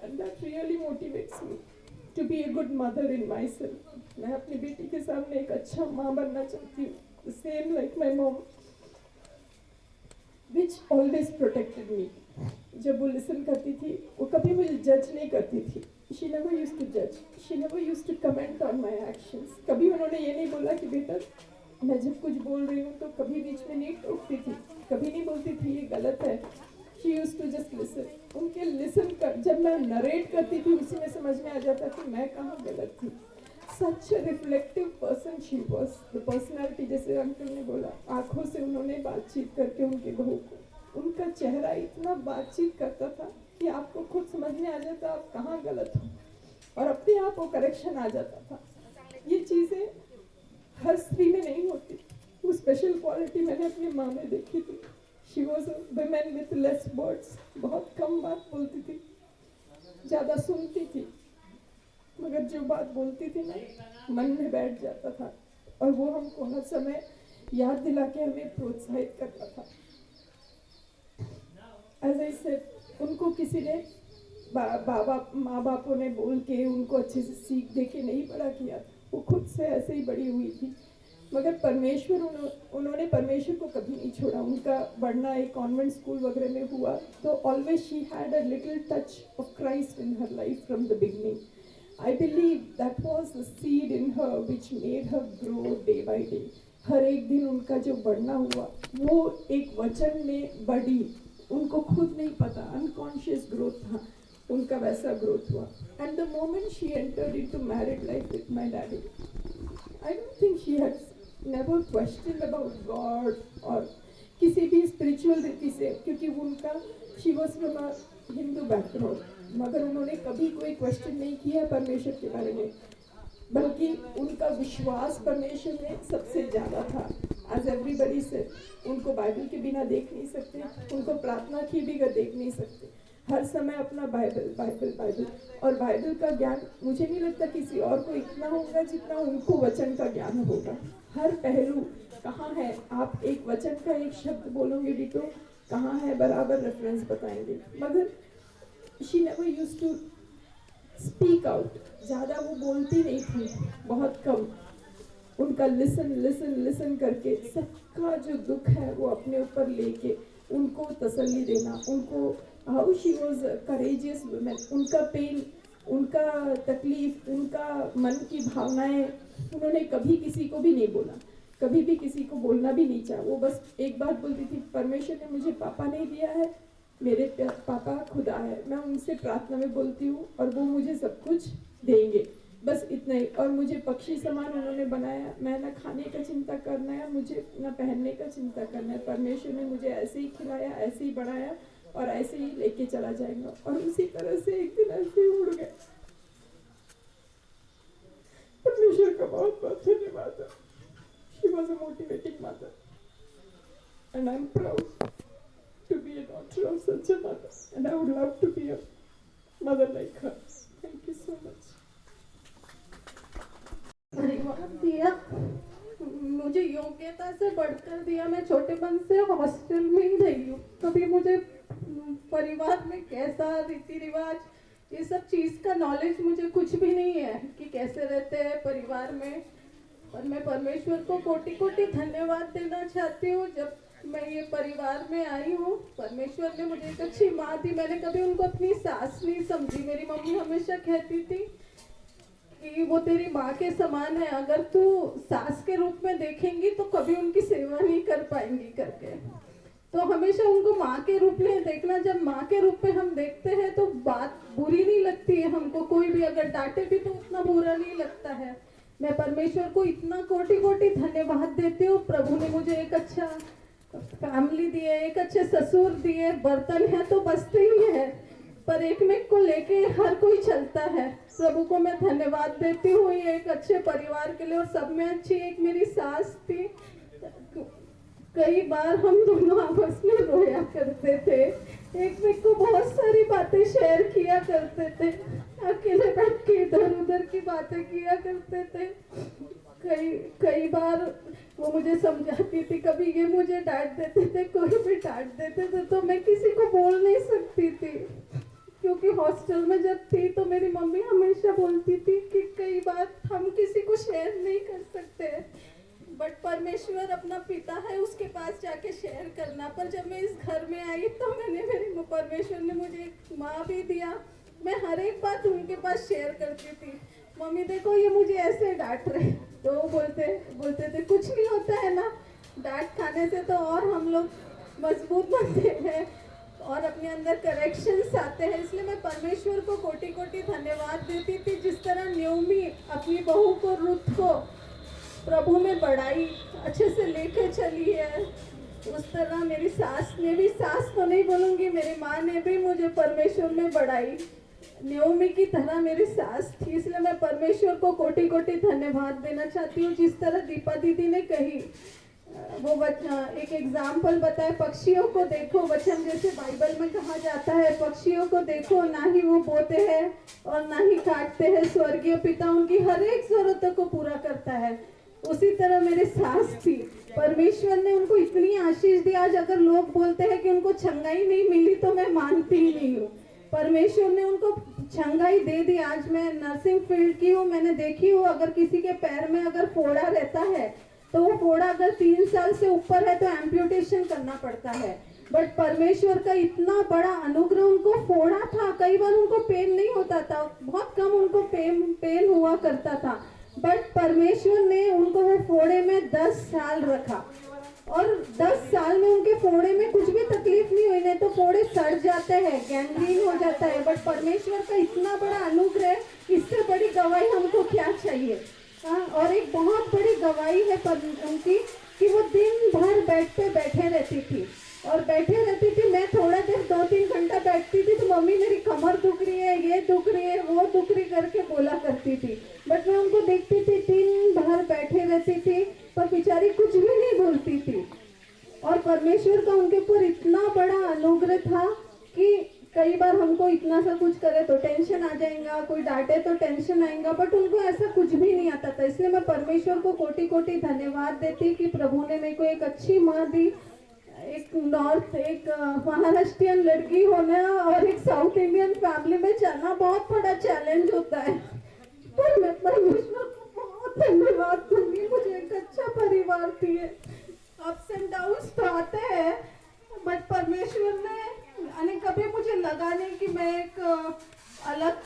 S8: and that really motivates me to be a good mother in myself. मैं अपनी बेटी के सामने एक अच्छा माँ बनना चाहती हूँ. The same like my mom, which always protected me. जब वो लिसन करती थी, वो कभी मुझे जज नहीं करती थी. She never used to judge. She never used to comment on my actions. कभी उन्होंने ये नहीं बोला कि बेटा मैं जब कुछ बोल रही हूँ तो कभी बीच में नहीं टोकती थी, कभी नहीं बोलती थी ये गलत है. She used to just listen. उनके लिसन कर, जब मैं नरेट करती थी उसी में समझ में आ जाता था मैं कहाँ गलत थी. Such a reflective person she was. The personality, जैसे अंकल ने बोला, आँखों से उन्होंने बातचीत करके उनके बहू को, उनका चेहरा इतना बातचीत करता था कि आपको खुद समझ में आ जाता आप कहाँ गलत हो और अपने आप वो करेक्शन आ जाता था. ये चीज़ें हर स्त्री में नहीं होती. वो स्पेशल क्वालिटी मैंने अपनी माँ में देखी थी. She was a woman with less words. बहुत कम बात बोलती थी, ज़्यादा सुनती थी, मगर जो बात बोलती थी ना मन में बैठ जाता था और वो हमको हर समय याद दिला के हमें प्रोत्साहित करता था. As I said, उनको किसी ने माँ बापों ने बोल के उनको अच्छे से सीख दे के नहीं बड़ा किया. वो खुद से ऐसे ही बड़ी हुई थी, मगर परमेश्वर, उन्होंने परमेश्वर को कभी नहीं छोड़ा. उनका बढ़ना एक कॉन्वेंट स्कूल वगैरह में हुआ तो always she had a little touch of Christ in her life from the beginning. I believe that was the seed in her which made her grow day by day. हर एक दिन उनका जो बढ़ना हुआ वो एक वचन में बढ़ी. उनको खुद नहीं पता, अनकॉन्शियस ग्रोथ था उनका, वैसा ग्रोथ हुआ. And the moment she entered into married life with my daddy, I don't think she had never questioned about God और किसी भी spiritual रीति से, क्योंकि उनका she was from a Hindu background, मगर उन्होंने कभी कोई क्वेश्चन नहीं किया परमेश्वर के बारे में, बल्कि उनका विश्वास परमेश्वर में सबसे ज़्यादा था. एज एवरीबडी से उनको बाइबल के बिना देख नहीं सकते, उनको प्रार्थना की बगैर देख नहीं सकते. हर समय अपना बाइबल बाइबल बाइबल और बाइबल का ज्ञान मुझे नहीं लगता किसी और को इतना होगा जितना उनको वचन का ज्ञान होगा. हर पहलू कहाँ है, आप एक वचन का एक शब्द बोलोगे डिटो कहाँ है, बराबर रेफरेंस बताएंगे. मगर she never used to speak out. ज़्यादा वो बोलती नहीं थी, बहुत कम. उनका लिसन करके सबका जो दुख है वो अपने ऊपर लेके उनको तसल्ली देना. उनको how she was courageous women. उनका पेन, उनका तकलीफ, उनका मन की भावनाएं उन्होंने कभी किसी को भी नहीं बोला, कभी भी किसी को बोलना भी नहीं चाहा. वो बस एक बात बोलती थी, परमेश्वर ने मुझे पापा नहीं दिया है, मेरे पापा खुदा है, मैं उनसे प्रार्थना में बोलती हूँ और वो मुझे सब कुछ देंगे, बस इतना ही. और मुझे पक्षी समान उन्होंने बनाया. मैं ना खाने का चिंता करना है मुझे, ना पहनने का चिंता करना है. परमेश्वर ने मुझे ऐसे ही खिलाया, ऐसे ही बढ़ाया और ऐसे ही लेके चला जाएगा. और उसी तरह से एक दिन ऐसे ही उड़ गए. परमेश्वर का बहुत बहुत धन्यवाद. She was a motivating mother and I'm proud to be a daughter. daughter of such a mother, and I would love to be a mother like her. Thank you so much.
S9: परिवार दिया, मुझे योग्यता से बढ़कर दिया। मैं छोटेपन से hostel में ही रही हूँ। कभी मुझे परिवार में कैसा रीति रिवाज, ये सब चीज़ का नॉलेज मुझे कुछ भी नहीं है कि कैसे रहते हैं परिवार में। और मैं परमेश्वर को कोटि कोटि धन्यवाद देना चाहती हूँ। जब मैं ये परिवार में आई हूँ, परमेश्वर ने मुझे एक अच्छी माँ दी। मैंने कभी उनको अपनी सास नहीं समझी। मेरी मम्मी हमेशा कहती थी कि वो तेरी माँ के समान है, अगर तू सास के रूप में देखेंगी तो कभी उनकी सेवा नहीं कर पाएंगी करके। तो हमेशा उनको माँ के रूप में देखना। जब माँ के रूप में हम देखते हैं तो बात बुरी नहीं लगती है हमको। कोई भी अगर डांटे भी तो उतना बुरा नहीं लगता है। मैं परमेश्वर को इतना कोटि कोटि धन्यवाद देती हूँ। प्रभु ने मुझे एक अच्छा फैमिली दिए, एक अच्छे ससुर दिए। बर्तन है तो बचते ही है, पर एक में को लेके हर कोई चलता है। प्रभु को मैं धन्यवाद देती हूँ ये एक अच्छे परिवार के लिए। और सब में अच्छी एक मेरी सास थी। कई बार हम दोनों आपस में रोया करते थे, एक में को बहुत सारी बातें शेयर किया करते थे, अकेले बैठ के इधर उधर की बातें किया करते थे। कई बार वो मुझे समझाती थी, कभी ये मुझे डांट देते थे, कोई भी डांट देते थे तो मैं किसी को बोल नहीं सकती थी, क्योंकि हॉस्टल में जब थी तो मेरी मम्मी हमेशा बोलती थी कि कई बार हम किसी को शेयर नहीं कर सकते, बट परमेश्वर अपना पिता है, उसके पास जाके शेयर करना। पर जब मैं इस घर में आई तो मेरे परमेश्वर ने मुझे एक माँ भी दिया। मैं हर एक बात उनके पास शेयर करती थी। मम्मी देखो ये मुझे ऐसे डांट रहे, तो वो बोलते थे कुछ नहीं होता है ना, डांट खाने से तो और हम लोग मजबूत बनते हैं और अपने अंदर करेक्शंस आते हैं। इसलिए मैं परमेश्वर को कोटि कोटि धन्यवाद देती थी। जिस तरह न्योमी अपनी बहू को, रुत को प्रभु में बढ़ाई, अच्छे से लेके चली है, उस तरह मेरी सास ने भी, सास तो नहीं बोलूँगी, मेरी माँ ने भी मुझे परमेश्वर में बढ़ाई। न्योमी की तरह मेरी सास थी। इसलिए मैं परमेश्वर को कोटि कोटि धन्यवाद देना चाहती हूँ। जिस तरह दीपा दीदी ने कही, वो एक एग्जाम्पल बताए, पक्षियों को देखो, वचन जैसे बाइबल में कहा जाता है, पक्षियों को देखो, ना ही वो बोते हैं और ना ही काटते हैं, स्वर्गीय पिता उनकी हर एक जरूरतों को पूरा करता है। उसी तरह मेरी सास थी, परमेश्वर ने उनको इतनी आशीष दी। आज अगर लोग बोलते हैं कि उनको छंगाई नहीं मिली तो मैं मानती ही नहीं हूँ। परमेश्वर ने उनको छंगाई दे दी। आज मैं नर्सिंग फील्ड की हूँ, मैंने देखी हूँ, अगर किसी के पैर में अगर फोड़ा रहता है तो वो फोड़ा अगर 3 साल से ऊपर है तो एम्प्यूटेशन करना पड़ता है। बट परमेश्वर का इतना बड़ा अनुग्रह, उनको फोड़ा था, कई बार उनको पेन नहीं होता था, बहुत कम उनको पेन हुआ करता था, बट परमेश्वर ने उनको वो फोड़े में 10 साल रखा और 10 साल में उनके फोड़े में कुछ भी तकलीफ नहीं हुई। नहीं तो फोड़े सड़ जाते हैं, गैंग्रीन हो जाता है, बट परमेश्वर का इतना बड़ा अनुग्रह, इससे बड़ी गवाही हमको क्या चाहिए। और एक बहुत बड़ी गवाही है उनकी कि वो दिन भर बेड पे बैठे रहती थी और बैठे रहती थी। मैं थोड़ा देर 2-3 घंटा बैठती थी तो मम्मी मेरी कमर दुख रही है, ये दुख रही है, वो दुख रही करके बोला करती थी। बट मैं उनको देखती थी, दिन भर बैठे रहती थी, पर बेचारी कुछ भी नहीं बोलती थी। और परमेश्वर का उनके ऊपर इतना बड़ा अनुग्रह था कि कई बार हमको इतना सा कुछ करे तो टेंशन आ जाएगा, कोई डांटे तो टेंशन आएगा, बट उनको ऐसा कुछ भी नहीं आता था। इसलिए मैं परमेश्वर को कोटि कोटि धन्यवाद देती कि प्रभु ने मेरे को एक अच्छी माँ दी। एक महाराष्ट्रियन लड़की होना और एक साउथ इंडियन फैमिली में जाना बहुत बड़ा चैलेंज होता है, पर मैं परमेश्वर को बहुत धन्यवाद दूंगी, मुझे एक अच्छा परिवार दिए। अप्स एंड डाउन्स तो आते हैं, बट परमेश्वर ने कभी मुझे लगा नहीं कि मैं एक अलग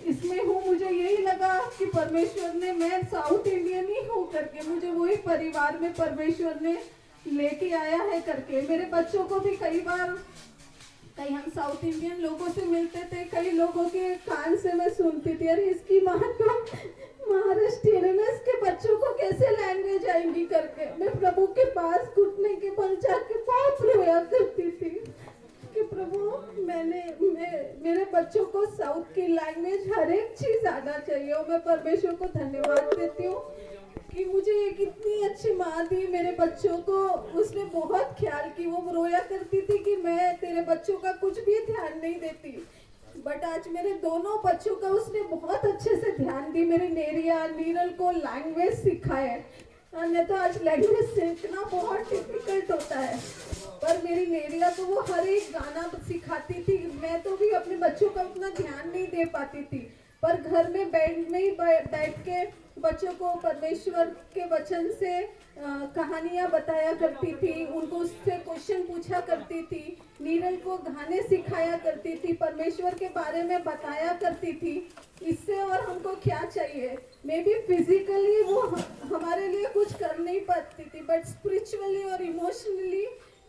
S9: इसमें हूँ। मुझे यही लगा कि परमेश्वर ने, मैं साउथ इंडियन ही हूँ करके, मुझे वही परिवार में परमेश्वर ने लेके आया है करके। मेरे बच्चों को भी कई बार, कई हम साउथ इंडियन लोगों से मिलते थे, कई लोगों के कान से मैं सुनती थी, अरे इसकी माँ तो महाराष्ट्रियन है, इसके बच्चों को कैसे लैंग्वेज आएंगी करके। मैं प्रभु के पास घुटने के बल जाके बहुत रोया करती थी कि प्रभु मेरे बच्चों को साउथ की लैंग्वेज हर एक चीज आना चाहिए। और मैं परमेश्वर को धन्यवाद देती हूँ
S8: कि मुझे एक इतनी अच्छी माँ दी मेरे बच्चों को। उसने बहुत ख्याल की। वो रोया करती थी कि मैं तेरे बच्चों का कुछ भी ध्यान नहीं देती, बट आज मेरे दोनों बच्चों का उसने बहुत अच्छे से ध्यान दी। मेरी नेरिया नीरल को लैंग्वेज सिखाए, नहीं तो आज लैंग्वेज सीखना बहुत डिफिकल्ट होता है, पर मेरी नेरिया को वो हर एक गाना सिखाती थी। मैं तो भी अपने बच्चों का उतना ध्यान नहीं दे पाती थी, पर घर में बैठ के बच्चों को परमेश्वर के वचन से कहानियाँ बताया करती थी, उनको उससे क्वेश्चन पूछा करती थी, नीरल को गाने सिखाया करती थी, परमेश्वर के बारे में बताया करती थी। इससे और हमको क्या चाहिए? मे बी फिजिकली वो हमारे लिए कुछ कर नहीं पाती थी, बट स्पिरिचुअली और इमोशनली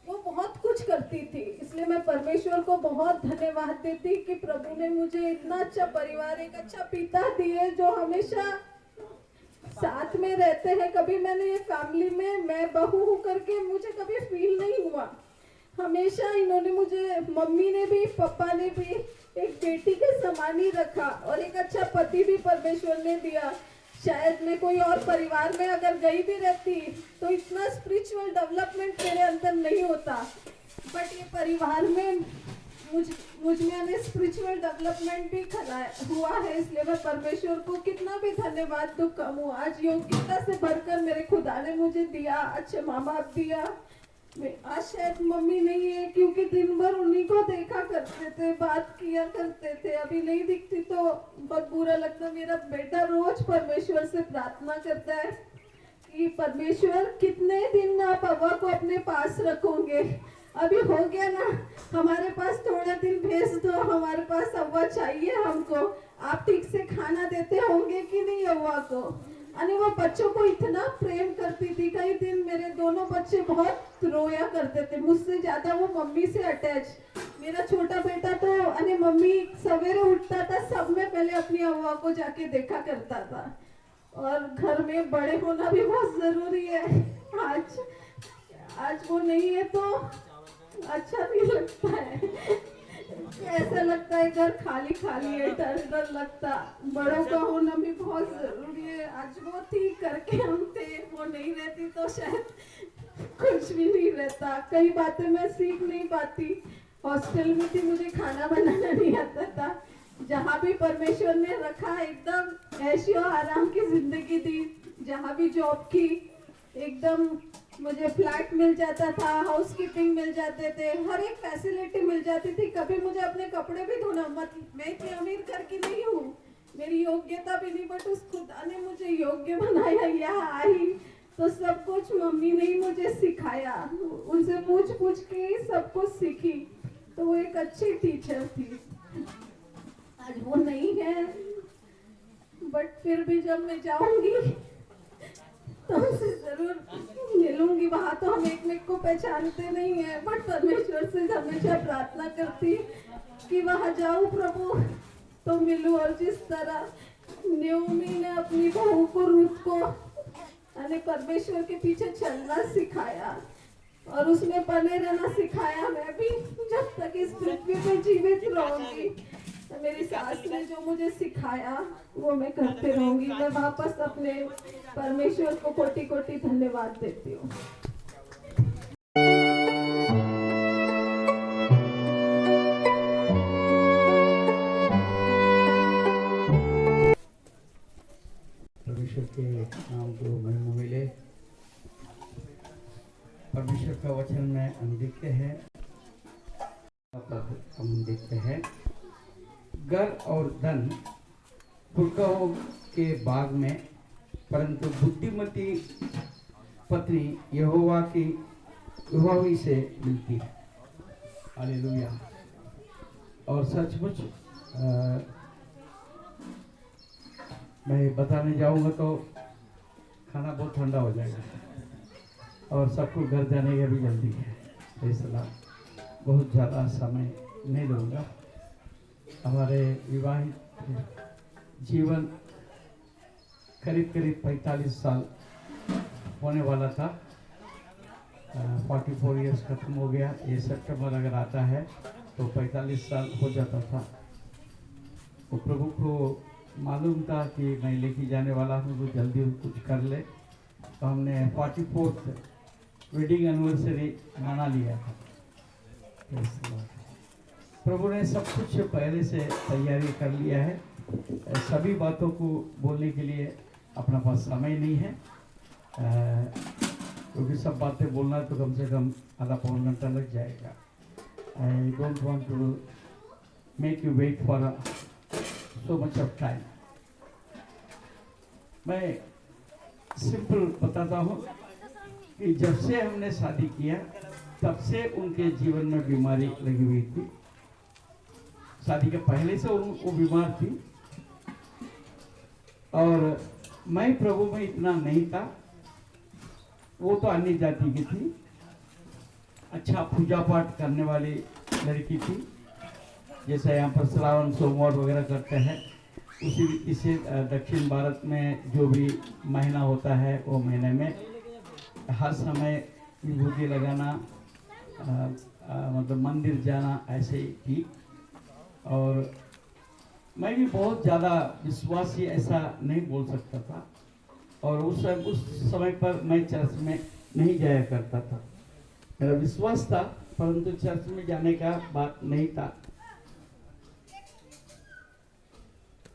S8: वो बहुत कुछ करती थी। इसलिए मैं परमेश्वर को बहुत धन्यवाद देती कि प्रभु ने मुझे इतना अच्छा परिवार, एक अच्छा पिता दिए जो हमेशा साथ में रहते हैं। कभी मैंने ये फैमिली में मैं बहू हूँ करके मुझे कभी फील नहीं हुआ। हमेशा इन्होंने मुझे, मम्मी ने भी पापा ने भी एक बेटी के समान ही रखा, और एक अच्छा पति भी परमेश्वर ने दिया। शायद मैं कोई और परिवार में अगर गई भी रहती तो इतना स्पिरिचुअल डेवलपमेंट मेरे अंदर नहीं होता, बट ये परिवार में मुझ में स्पिरिचुअल डेवलपमेंट भी हुआ है। इसलिए मैं परमेश्वर को कितना भी धन्यवाद दूं कम हूँ। आज योग्यता से भरकर मेरे खुदा ने मुझे दिया, अच्छे माँ बाप दिया। आज शायद मम्मी नहीं है क्योंकि दिन भर उन्हीं को देखा करते थे, बात किया करते थे। अभी नहीं दिखती तो बहुत बुरा लगता। मेरा बेटा रोज परमेश्वर से प्रार्थना करता है कि परमेश्वर कितने दिन आप अव्वा को अपने पास रखोगे। अभी हो गया ना, हमारे पास थोड़ा दिन भेज दो, हमारे पास अव्वा चाहिए हमको। आप ठीक से खाना देते होंगे कि नहीं अव्वा को? अरे वो बच्चों को इतना प्रेम करती थी। कई दिन मेरे दोनों बच्चे बहुत रोया करते थे, मुझसे ज्यादा वो मम्मी से अटैच। मेरा छोटा बेटा तो अरे मम्मी सवेरे उठता था, सब में पहले अपनी अव्वा को जाके देखा करता था। और घर में बड़े होना भी बहुत जरूरी है। आज वो नहीं है तो अच्छा नहीं लगता है। ऐसा लगता है घर खाली खाली है, डर लगता। बड़ों का होना भी बहुत जरूरी है। आज वो थी करके हम थे, वो नहीं रहती तो शायद कुछ भी नहीं रहता। कई बातें मैं सीख नहीं पाती। हॉस्टल में थी, मुझे खाना बनाना नहीं आता था। जहाँ भी परमेश्वर ने रखा, एकदम ऐशो आराम की जिंदगी थी। जहाँ भी जॉब की, एकदम मुझे फ्लैट मिल जाता था, हाउसकीपिंग मिल जाते थे, हर एक फैसिलिटी मिल जाती थी। कभी मुझे अपने कपड़े भी धोना मैं इतनी अमीर घर की नहीं हूँ, मेरी योग्यता भी नहीं, बट उस खुदा ने मुझे योग्य बनाया। यहाँ आई तो सब कुछ मम्मी ने ही मुझे सिखाया। उनसे पूछ के सब कुछ सीखी, तो वो एक अच्छी टीचर थी। आज वो नहीं है, बट फिर भी जब मैं जाऊंगी तो उनसे जरूर मिलूंगी। वहां तो हम एक को पहचानते नहीं है, बट परमेश्वर से हमेशा प्रार्थना करती कि वहां जाऊं प्रभु तो मिलूं। और जिस तरह न्योमी ने अपनी बहू को, रूथ को, अने परमेश्वर के पीछे चलना सिखाया और उसमें बने रहना सिखाया, मैं भी जब तक इस पृथ्वी पर जीवित रहूंगी मेरी सास ने जो मुझे सिखाया वो मैं करते रहूंगी। मैं वापस अपने परमेश्वर को कोटि कोटि धन्यवाद देती हूँ।
S4: परमेश्वर के नाम को महिमा मिले। परमेश्वर का वचन में हम देखते हैं, हम देखते हैं घर और धन पुरखाओं के बाग में, परंतु बुद्धिमती पत्नी यहोवा की रुहावी से मिलती है। हालेलुया। और सचमुच मैं बताने जाऊंगा तो खाना बहुत ठंडा हो जाएगा और सबको घर जाने का भी जल्दी है, इसलिए बहुत ज़्यादा समय नहीं लूँगा। हमारे विवाहित जीवन करीब 45 साल होने वाला था। 44 इयर्स खत्म हो गया। ये सितंबर अगर आता है तो 45 साल हो जाता था। तो प्रभु को मालूम था कि मैं लेके जाने वाला हूँ तो जल्दी कुछ कर ले, तो हमने 44th वेडिंग एनिवर्सरी मना लिया था। प्रभु ने सब कुछ पहले से तैयारी कर लिया है। सभी बातों को बोलने के लिए अपना पास समय नहीं है, क्योंकि सब बातें बोलना तो कम से कम आधा पौन घंटा लग जाएगा। I don't want to make you wait for so much of time. मैं सिंपल बताता हूँ कि जब से हमने शादी किया तब से उनके जीवन में बीमारी लगी हुई थी। शादी के पहले से वो बीमार थी और मैं प्रभु में इतना नहीं था। वो तो अन्य जाति की थी, अच्छा पूजा पाठ करने वाली लड़की थी, जैसे यहाँ पर श्रावण सोमवार वगैरह करते हैं उसी इसे दक्षिण भारत में जो भी महीना होता है वो महीने में हर समय विभूति लगाना, मतलब मंदिर जाना ऐसे ही थी। और मैं भी बहुत ज़्यादा विश्वासी ऐसा नहीं बोल सकता था और उस समय पर मैं चर्च में नहीं जाया करता था। मेरा विश्वास था परंतु चर्च में जाने का बात नहीं था।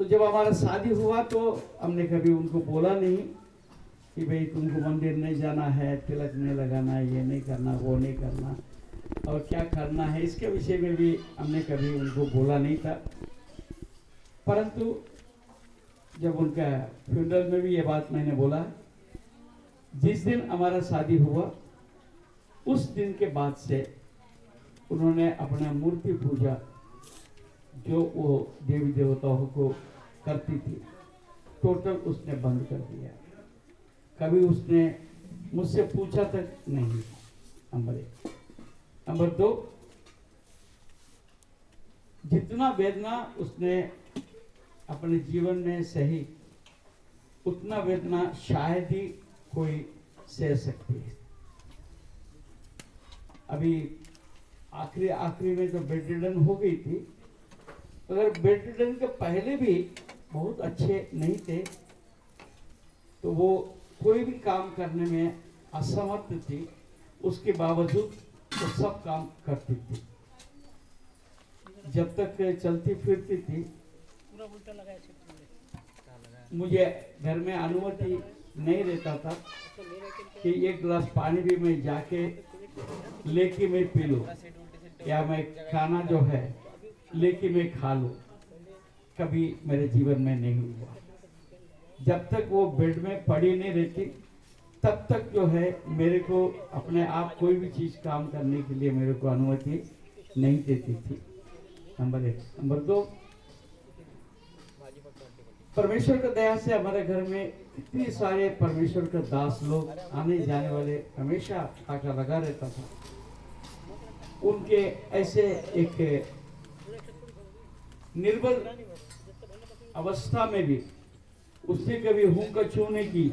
S4: तो जब हमारा शादी हुआ तो हमने कभी उनको बोला नहीं कि भाई तुमको मंदिर नहीं जाना है, तिलक नहीं लगाना है, ये नहीं करना, वो नहीं करना और क्या करना है, इसके विषय में भी हमने कभी उनको बोला नहीं था। परंतु जब उनका फ्यूनरल में भी ये बात मैंने बोला, जिस दिन हमारा शादी हुआ उस दिन के बाद से उन्होंने अपना मूर्ति पूजा जो वो देवी देवताओं को करती थी टोटल उसने बंद कर दिया। कभी उसने मुझसे पूछा तक नहीं। नंबर 1। नंबर 2, जितना वेदना उसने अपने जीवन में सही उतना वेदना शायद ही कोई सह सकती है। अभी आखिरी में तो बेड रिडन हो गई थी, अगर बेड रिडन के पहले भी बहुत अच्छे नहीं थे तो वो कोई भी काम करने में असमर्थ थी, उसके बावजूद वो सब काम करती थी। जब तक चलती फिरती थी मुझे घर में अनुमति नहीं रहता था कि एक गिलास पानी भी मैं जाके लेके मैं पी लूं या मैं खाना जो है लेके मैं खा लूं, कभी मेरे जीवन में नहीं हुआ। जब तक वो बेड में पड़ी नहीं रहती तब तक जो है मेरे को अपने आप कोई भी चीज काम करने के लिए मेरे को अनुमति नहीं देती थी। नंबर 1। नंबर 2, परमेश्वर का दया से हमारे घर में इतने सारे परमेश्वर के दास लोग आने जाने वाले हमेशा ताका लगा रहता था। उनके ऐसे एक निर्बल अवस्था में भी उसने कभी हूं का छू नहीं की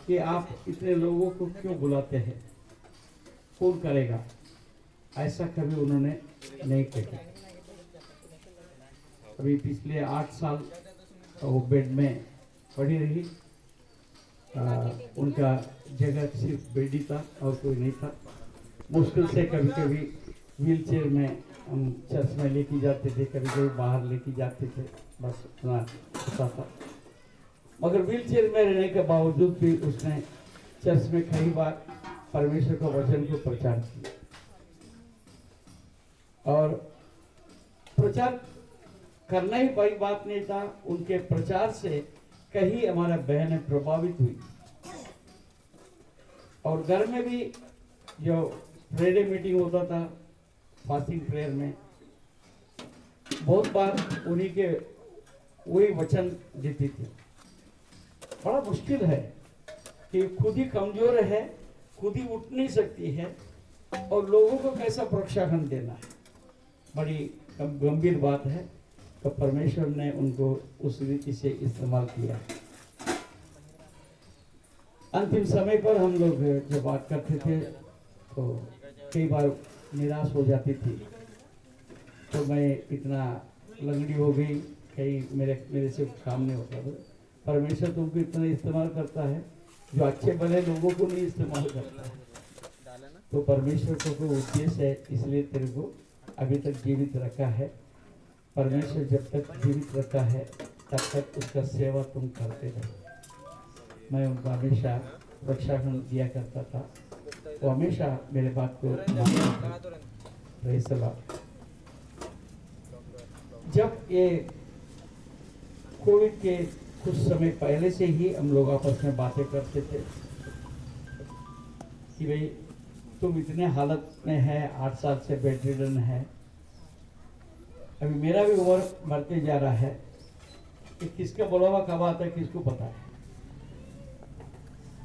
S4: कि आप इतने लोगों को क्यों बुलाते हैं, कौन करेगा, ऐसा कभी उन्होंने नहीं कहा। अभी पिछले 8 साल वो बेड में पड़ी रही। उनका जगह सिर्फ बेड ही था और कोई नहीं था। मुश्किल से कभी कभी व्हील चेयर में हम चर्च में लेके जाते थे, कभी कभी बाहर लेके जाते थे, बस इतना होता था। मगर व्हील चेयर में रहने के बावजूद भी उसने चर्च में कई बार परमेश्वर का वचन को प्रचार किया और प्रचार करना ही बड़ी बात नहीं था। उनके प्रचार से कहीं हमारा बहनें प्रभावित हुई और घर में भी जो प्रेयर मीटिंग होता था फास्टिंग प्रेयर में बहुत बार उन्हीं के वही वचन देती थी। बड़ा मुश्किल है कि खुद ही कमजोर है, खुद ही उठ नहीं सकती है और लोगों को कैसा प्रोत्साहन देना है, बड़ी गंभीर बात है। तो परमेश्वर ने उनको उस रीति से इस्तेमाल किया। अंतिम समय पर हम लोग जब बात करते थे तो कई बार निराश हो जाती थी, तो मैं इतना लंगड़ी हो गई, कहीं मेरे से काम नहीं होता था। परमेश्वर तुमको इतना इस्तेमाल करता है
S6: जो अच्छे भले लोगों को नहीं इस्तेमाल करता है। तो परमेश्वर को कोई उद्देश्य है, इसलिए तेरे को अभी तक जीवित रखा है। परमेश्वर जब तक जीवित रखा है तब तक उसका सेवा तुम करते रहो। मैं उनको हमेशा प्रोत्साहन दिया करता था, वो हमेशा मेरे बात को प्रेज़ द लॉर्ड। जब ये कोविड के कुछ समय पहले से ही हम लोग आपस में बातें करते थे कि भाई तुम इतने हालत में है, 8 साल से बेड रिडन है, अभी मेरा भी उम्र बढ़ते जा रहा है कि किसका बुलावा कब आता है किसको पता है।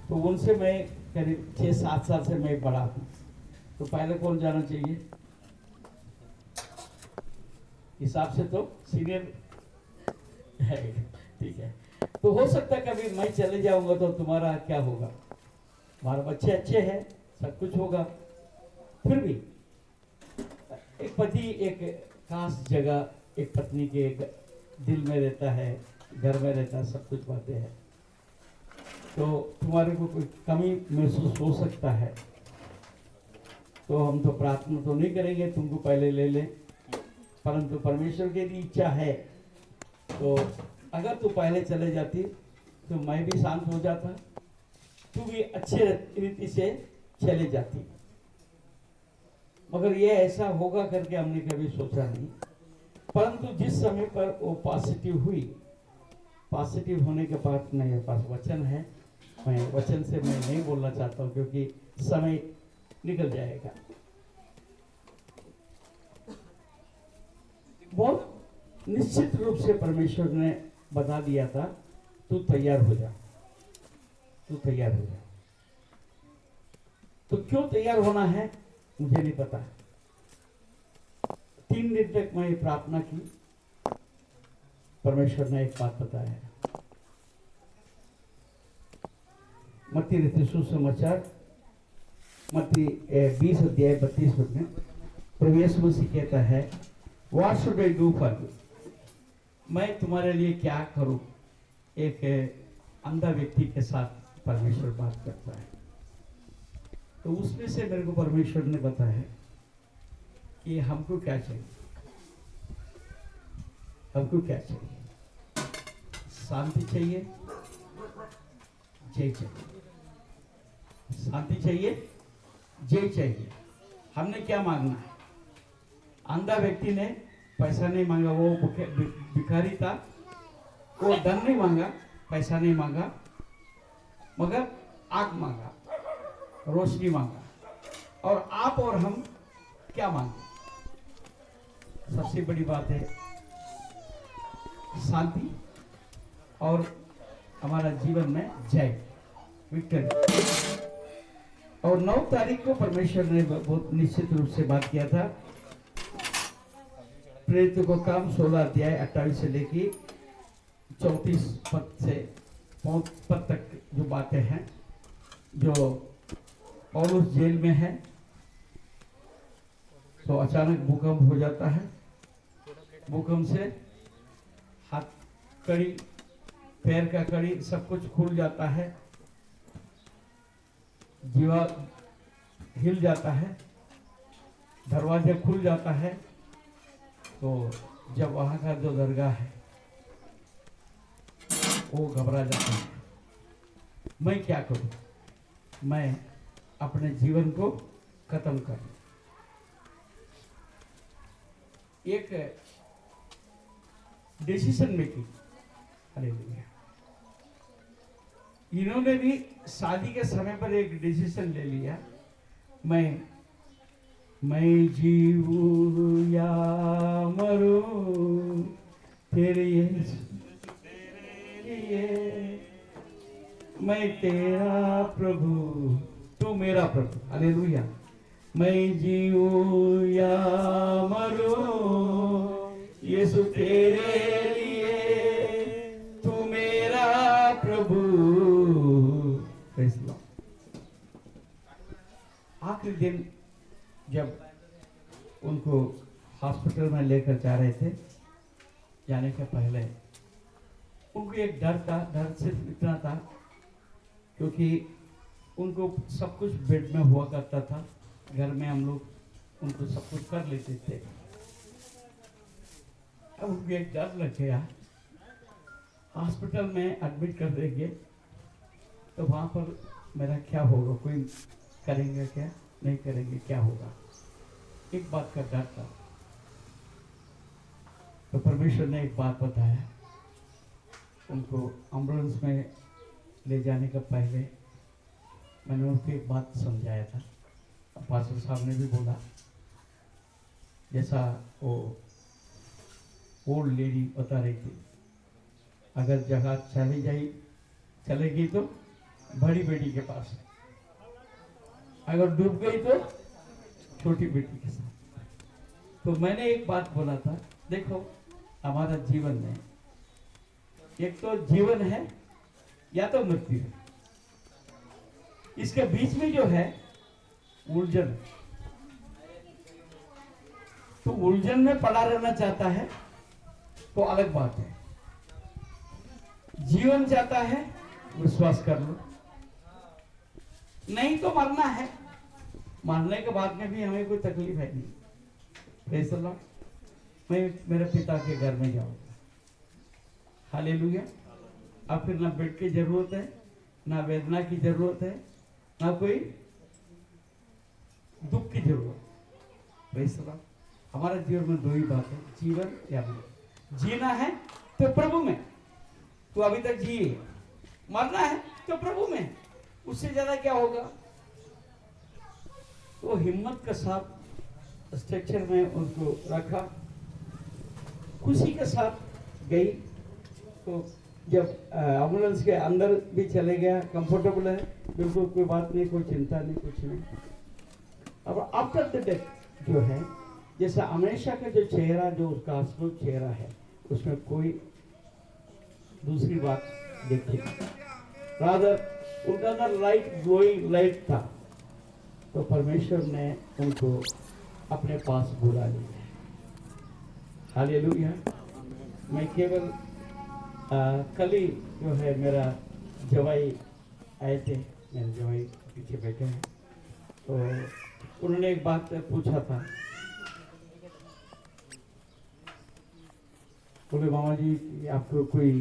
S6: तो उनसे मैं करीब 6-7 साल से मैं बड़ा हूँ, तो पहले कौन जाना चाहिए? हिसाब से तो सीनियर है, ठीक है। तो हो सकता है कभी मैं चले जाऊंगा तो तुम्हारा क्या होगा? हमारे बच्चे अच्छे हैं, सब कुछ होगा, फिर भी एक पति एक खास जगह एक पत्नी के दिल में रहता है, घर में रहता है, सब कुछ बातें हैं। तो तुम्हारे को कोई कमी महसूस हो सकता है, तो हम तो प्रार्थना तो नहीं करेंगे तुमको पहले ले लें, परंतु परमेश्वर की भी इच्छा है। तो अगर तू पहले चले जाती तो मैं भी शांत हो जाता, तू भी अच्छे रीति से चले जाती, मगर ये ऐसा होगा करके हमने कभी सोचा नहीं। परंतु जिस समय पर वो पॉजिटिव हुई, पॉजिटिव होने के बाद मेरे पास वचन है, मैं वचन से मैं नहीं बोलना चाहता हूँ क्योंकि समय निकल जाएगा। बहुत निश्चित रूप से परमेश्वर ने बता दिया था, तू तैयार हो जा, तू तैयार हो जा। तो क्यों तैयार होना है मुझे नहीं पता। 3 दिन तक मैं प्रार्थना की, परमेश्वर ने एक बात बताया। मत्ती रचित सुसमाचार मत्ती 20 अध्याय 32 पद में प्रभु यीशु मसीह कहता है, What should I do for you? मैं तुम्हारे लिए क्या करूं? एक अंधा व्यक्ति के साथ परमेश्वर बात करता है। तो उसमें से मेरे को परमेश्वर ने बताया कि हमको क्या चाहिए, हमको क्या चाहिए? शांति चाहिए, जय चाहिए। शांति चाहिए, जय चाहिए। हमने क्या मांगना है? अंधा व्यक्ति ने पैसा नहीं मांगा, वो भिखारी था, वो धन नहीं मांगा, पैसा नहीं मांगा, मगर आग मांगा, रोशनी मांगा। और आप और हम क्या मांगे? सबसे बड़ी बात है शांति और हमारा जीवन में जय, विक्टरी। और 9 तारीख को परमेश्वर ने बहुत निश्चित रूप से बात किया था। प्रेरितों को काम 16 अध्याय 28 से लेके 34 पद से 5 पद तक जो बातें हैं, जो पौलुस जेल में है तो अचानक भूकंप हो जाता है। भूकंप से हाथ कड़ी, पैर का कड़ी, सब कुछ खुल जाता है, जीवा हिल जाता है, दरवाजा खुल जाता है। तो जब वहां का जो दरगाह है वो घबरा जाता है, मैं क्या करूं? मैं अपने जीवन को खत्म करूं। एक डिसीजन मेकिंग, हालेलुया। इन्होंने भी शादी के समय पर एक डिसीजन ले लिया, मैं जीऊं या मरूं तेरे लिए, मैं तेरा प्रभु तू मेरा प्रभु, हालेलुया। मैं जीऊं या मरूं यीशु तेरे लिए, तू मेरा प्रभु। आखिरी दिन जब उनको हॉस्पिटल में लेकर जा रहे थे, जाने के पहले उनको एक डर था। डर सिर्फ इतना था
S11: क्योंकि उनको सब कुछ बेड में हुआ करता था, घर में हम लोग उनको सब कुछ कर लेते थे। अब उनको एक डर लग गया, हॉस्पिटल में एडमिट कर देंगे तो वहाँ पर मेरा क्या होगा, कोई करेंगे क्या, नहीं करेंगे क्या होगा, एक बात का डर था। तो परमेश्वर ने एक बात बताया, उनको एम्बुलेंस में ले जाने का पहले मैंने उनको एक बात समझाया था। पास्टर साहब ने भी बोला, जैसा वो ओल्ड लेडी बता रही थी, अगर जगह चलेगी तो बड़ी बेटी के पास, अगर डूब गई तो छोटी बेटी के साथ। तो मैंने एक बात बोला था, देखो हमारा जीवन में एक तो जीवन है या तो मृत्यु है, इसके बीच में जो है उलझन, तो उलझन में पड़ा रहना चाहता है तो अलग बात है। जीवन चाहता है, विश्वास कर लो, नहीं तो मरना है, मरने के बाद में भी हमें कोई तकलीफ है नहीं। Praise the Lord. मैं मेरे पिता के घर में जाऊंगा, हालेलुया। अब फिर ना बेड की जरूरत है, ना वेदना की जरूरत है, ना कोई दुख की जरूरत। Praise the Lord. हमारा जीवन में दो ही बात है, जीवन या मृत्यु। जीना है तो प्रभु में, तो अभी तक जिए, मरना है तो प्रभु में, उससे ज्यादा क्या होगा। वो हिम्मत के साथ स्ट्रक्चर में उनको रखा, खुशी के साथ गई। तो जब एम्बुलेंस के अंदर भी चले गया, कंफर्टेबल है, बिल्कुल कोई बात नहीं, कोई चिंता नहीं, कुछ नहीं। अब आफ्टर द डेथ जो है, जैसा हमेशा का जो चेहरा, जो उसका असली चेहरा है, उसमें कोई दूसरी बात देखी, रादर उनका ना लाइट, ग्लोइंग लाइट था। तो परमेश्वर ने उनको अपने पास बुला लिया, हालेलुया। मैं केवल कल ही जो है मेरा जवाई आए थे, मेरे जवाई पीछे बैठे हैं, तो उन्होंने एक बात पूछा था, बोले मामा जी आपको कोई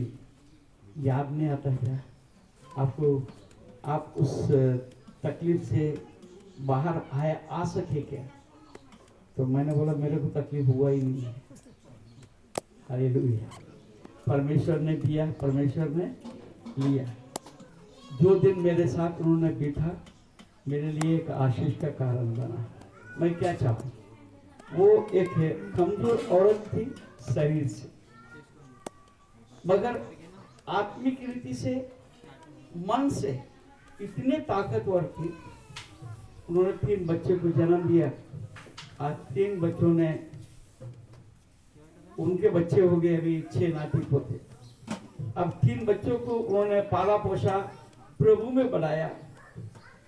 S11: याद नहीं आता क्या, आपको आप उस तकलीफ से बाहर आ सके क्या। तो मैंने बोला मेरे को तकलीफ हुआ ही नहीं है, हालेलुया। परमेश्वर ने दिया, परमेश्वर ने लिया। जो दिन मेरे साथ उन्होंने बीता, मेरे लिए एक आशीष का कारण बना। मैं क्या चाहूँ, वो एक कमजोर औरत थी शरीर से, मगर आत्मिक रीति से, मन से इतने ताकतवर थी। उन्होंने 3 बच्चे को जन्म दिया। आज 3 बच्चों ने, उनके बच्चे हो गए अभी 6 नाती पोते। अब 3 बच्चों को उन्होंने पाला पोसा, प्रभु में बढ़ाया।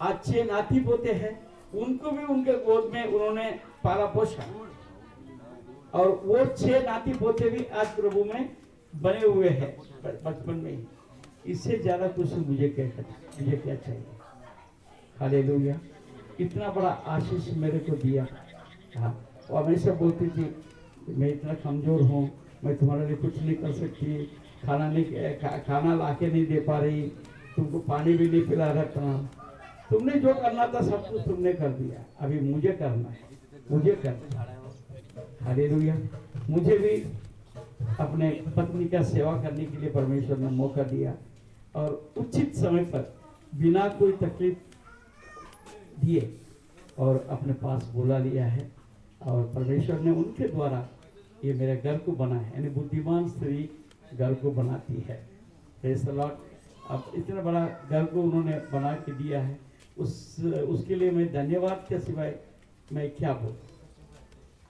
S11: आज 6 नाती पोते हैं, उनको भी उनके गोद में उन्होंने पाला पोसा, और वो 6 नाती पोते भी आज प्रभु में बने हुए हैं बचपन में ही। इससे ज्यादा कुछ मुझे क्या चाहिए, हालेलुया। इतना बड़ा आशीष मेरे को दिया। हाँ, वो हमेशा बोलती थी मैं इतना कमजोर हूँ, मैं तुम्हारे लिए कुछ नहीं कर सकती, खाना लाके नहीं दे पा रही, तुमको पानी भी नहीं पिला रखा, तुमने जो करना था सब कुछ तुमने कर दिया, अभी मुझे करना है, मुझे करना है, हालेलुया। मुझे भी अपने पत्नी का सेवा करने के लिए परमेश्वर ने मौका दिया, और उचित समय पर बिना कोई तकलीफ दिए और अपने पास बुला लिया है। और परमेश्वर ने उनके द्वारा ये मेरे घर को बना है, यानी बुद्धिमान स्त्री घर को बनाती है। Praise the Lord. अब इतना बड़ा घर को उन्होंने बना के दिया है, उसके लिए मैं धन्यवाद के सिवाय मैं क्या बोलूं,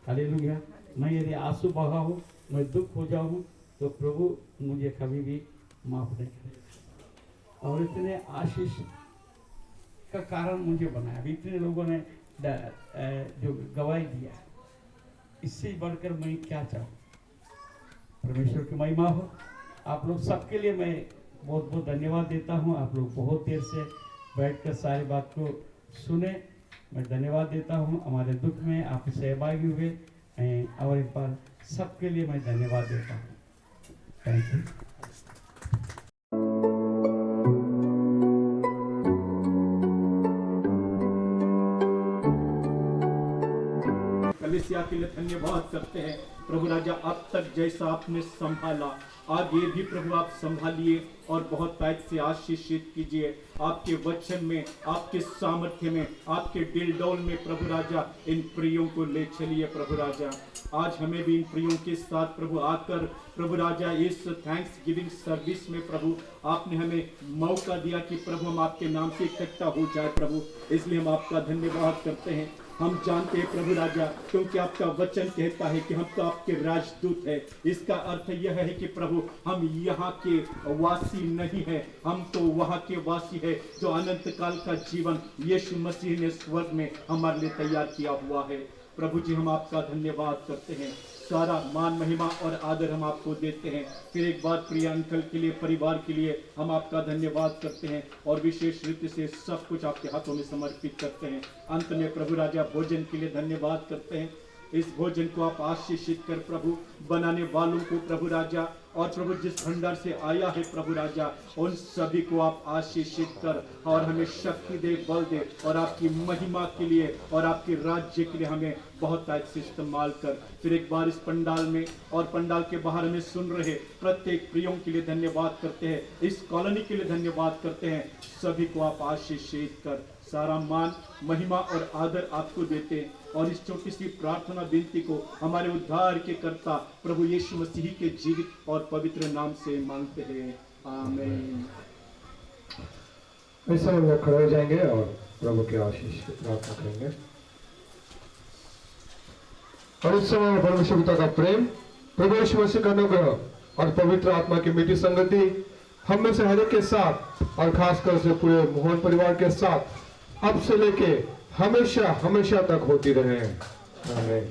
S11: हालेलुया। मैं यदि आंसू बहाऊं, मैं दुख हो जाऊं, तो प्रभु मुझे कभी भी माफ नहीं करेगा। और इतने आशीष का कारण मुझे बनाया, अभी इतने लोगों ने जो गवाही दिया, इससे बढ़कर मैं क्या चाहूँ। परमेश्वर की महिमा हो। आप लोग सबके लिए मैं बहुत बहुत धन्यवाद देता हूँ। आप लोग बहुत देर से बैठकर सारी बात को सुने। मैं धन्यवाद देता हूँ। हमारे दुख में आप सहभागी हुए और एक बार सबके लिए मैं धन्यवाद देता हूँ। Thank you.
S12: कलीसिया के लिए धन्यवाद करते हैं प्रभु राजा। अब तक जैसा आपने संभाला आगे भी प्रभु आप संभालिए और बहुत पैद से आशीषित कीजिए। आपके वचन में, आपके सामर्थ्य में, आपके दिल डोल में प्रभु राजा इन प्रियों को ले चलिए प्रभु राजा। आज हमें भी इन प्रियों के साथ प्रभु आकर प्रभु राजा इस थैंक्स गिविंग सर्विस में प्रभु आपने हमें मौका दिया कि प्रभु हम आपके नाम से इकट्ठा हो जाए प्रभु, इसलिए हम आपका धन्यवाद करते हैं। हम जानते हैं प्रभु राजा, क्योंकि आपका वचन कहता है कि हम तो आपके राजदूत हैं। इसका अर्थ यह है कि प्रभु हम यहाँ के वासी नहीं है, हम तो वहाँ के वासी है जो अनंत काल का जीवन यीशु मसीह ने स्वर्ग में हमारे लिए तैयार किया हुआ है। प्रभु जी हम आपका धन्यवाद करते हैं। सारा मान महिमा और आदर हम आपको देते हैं। फिर एक बार प्रिय अंकल के लिए, परिवार के लिए हम आपका धन्यवाद करते हैं और विशेष रीति से सब कुछ आपके हाथों में समर्पित करते हैं। अंत में प्रभु राजा भोजन के लिए धन्यवाद करते हैं। इस भोजन को आप आशीषित कर प्रभु, बनाने वालों को प्रभु राजा, और प्रभु जिस भंडार से आया है प्रभु राजा, उन सभी को आप आशीषित कर और हमें शक्ति दे, बल दे, और आपकी महिमा के लिए और आपके राज्य के लिए हमें बहुत अच्छे इस्तेमाल कर। फिर एक बार इस पंडाल में और पंडाल के बाहर हमें सुन रहे प्रत्येक प्रियों के लिए धन्यवाद करते हैं। इस कॉलोनी के लिए धन्यवाद करते हैं। सभी को आप आशीषित कर। सारा मान, महिमा और आदर आपको देते हैं और इस छोटी सी प्रार्थना विनती को हमारे उद्धार के कर्ता प्रभु यीशु मसीह के जीवित और पवित्र नाम से मांगते हैं। आमीन।
S7: इस समय वो खड़े हो जाएंगे और प्रभु के आशीष की प्रार्थना करेंगे। और इस समय परमेश्वर पिता का प्रेम, प्रभु यीशु मसीह का अनुग्रह और पवित्र आत्मा की मीठी संगति हम में से हर एक के साथ और खासकर से पूरे मोहन परिवार के साथ अब से लेके हमेशा हमेशा तक होती रहे। आमीन।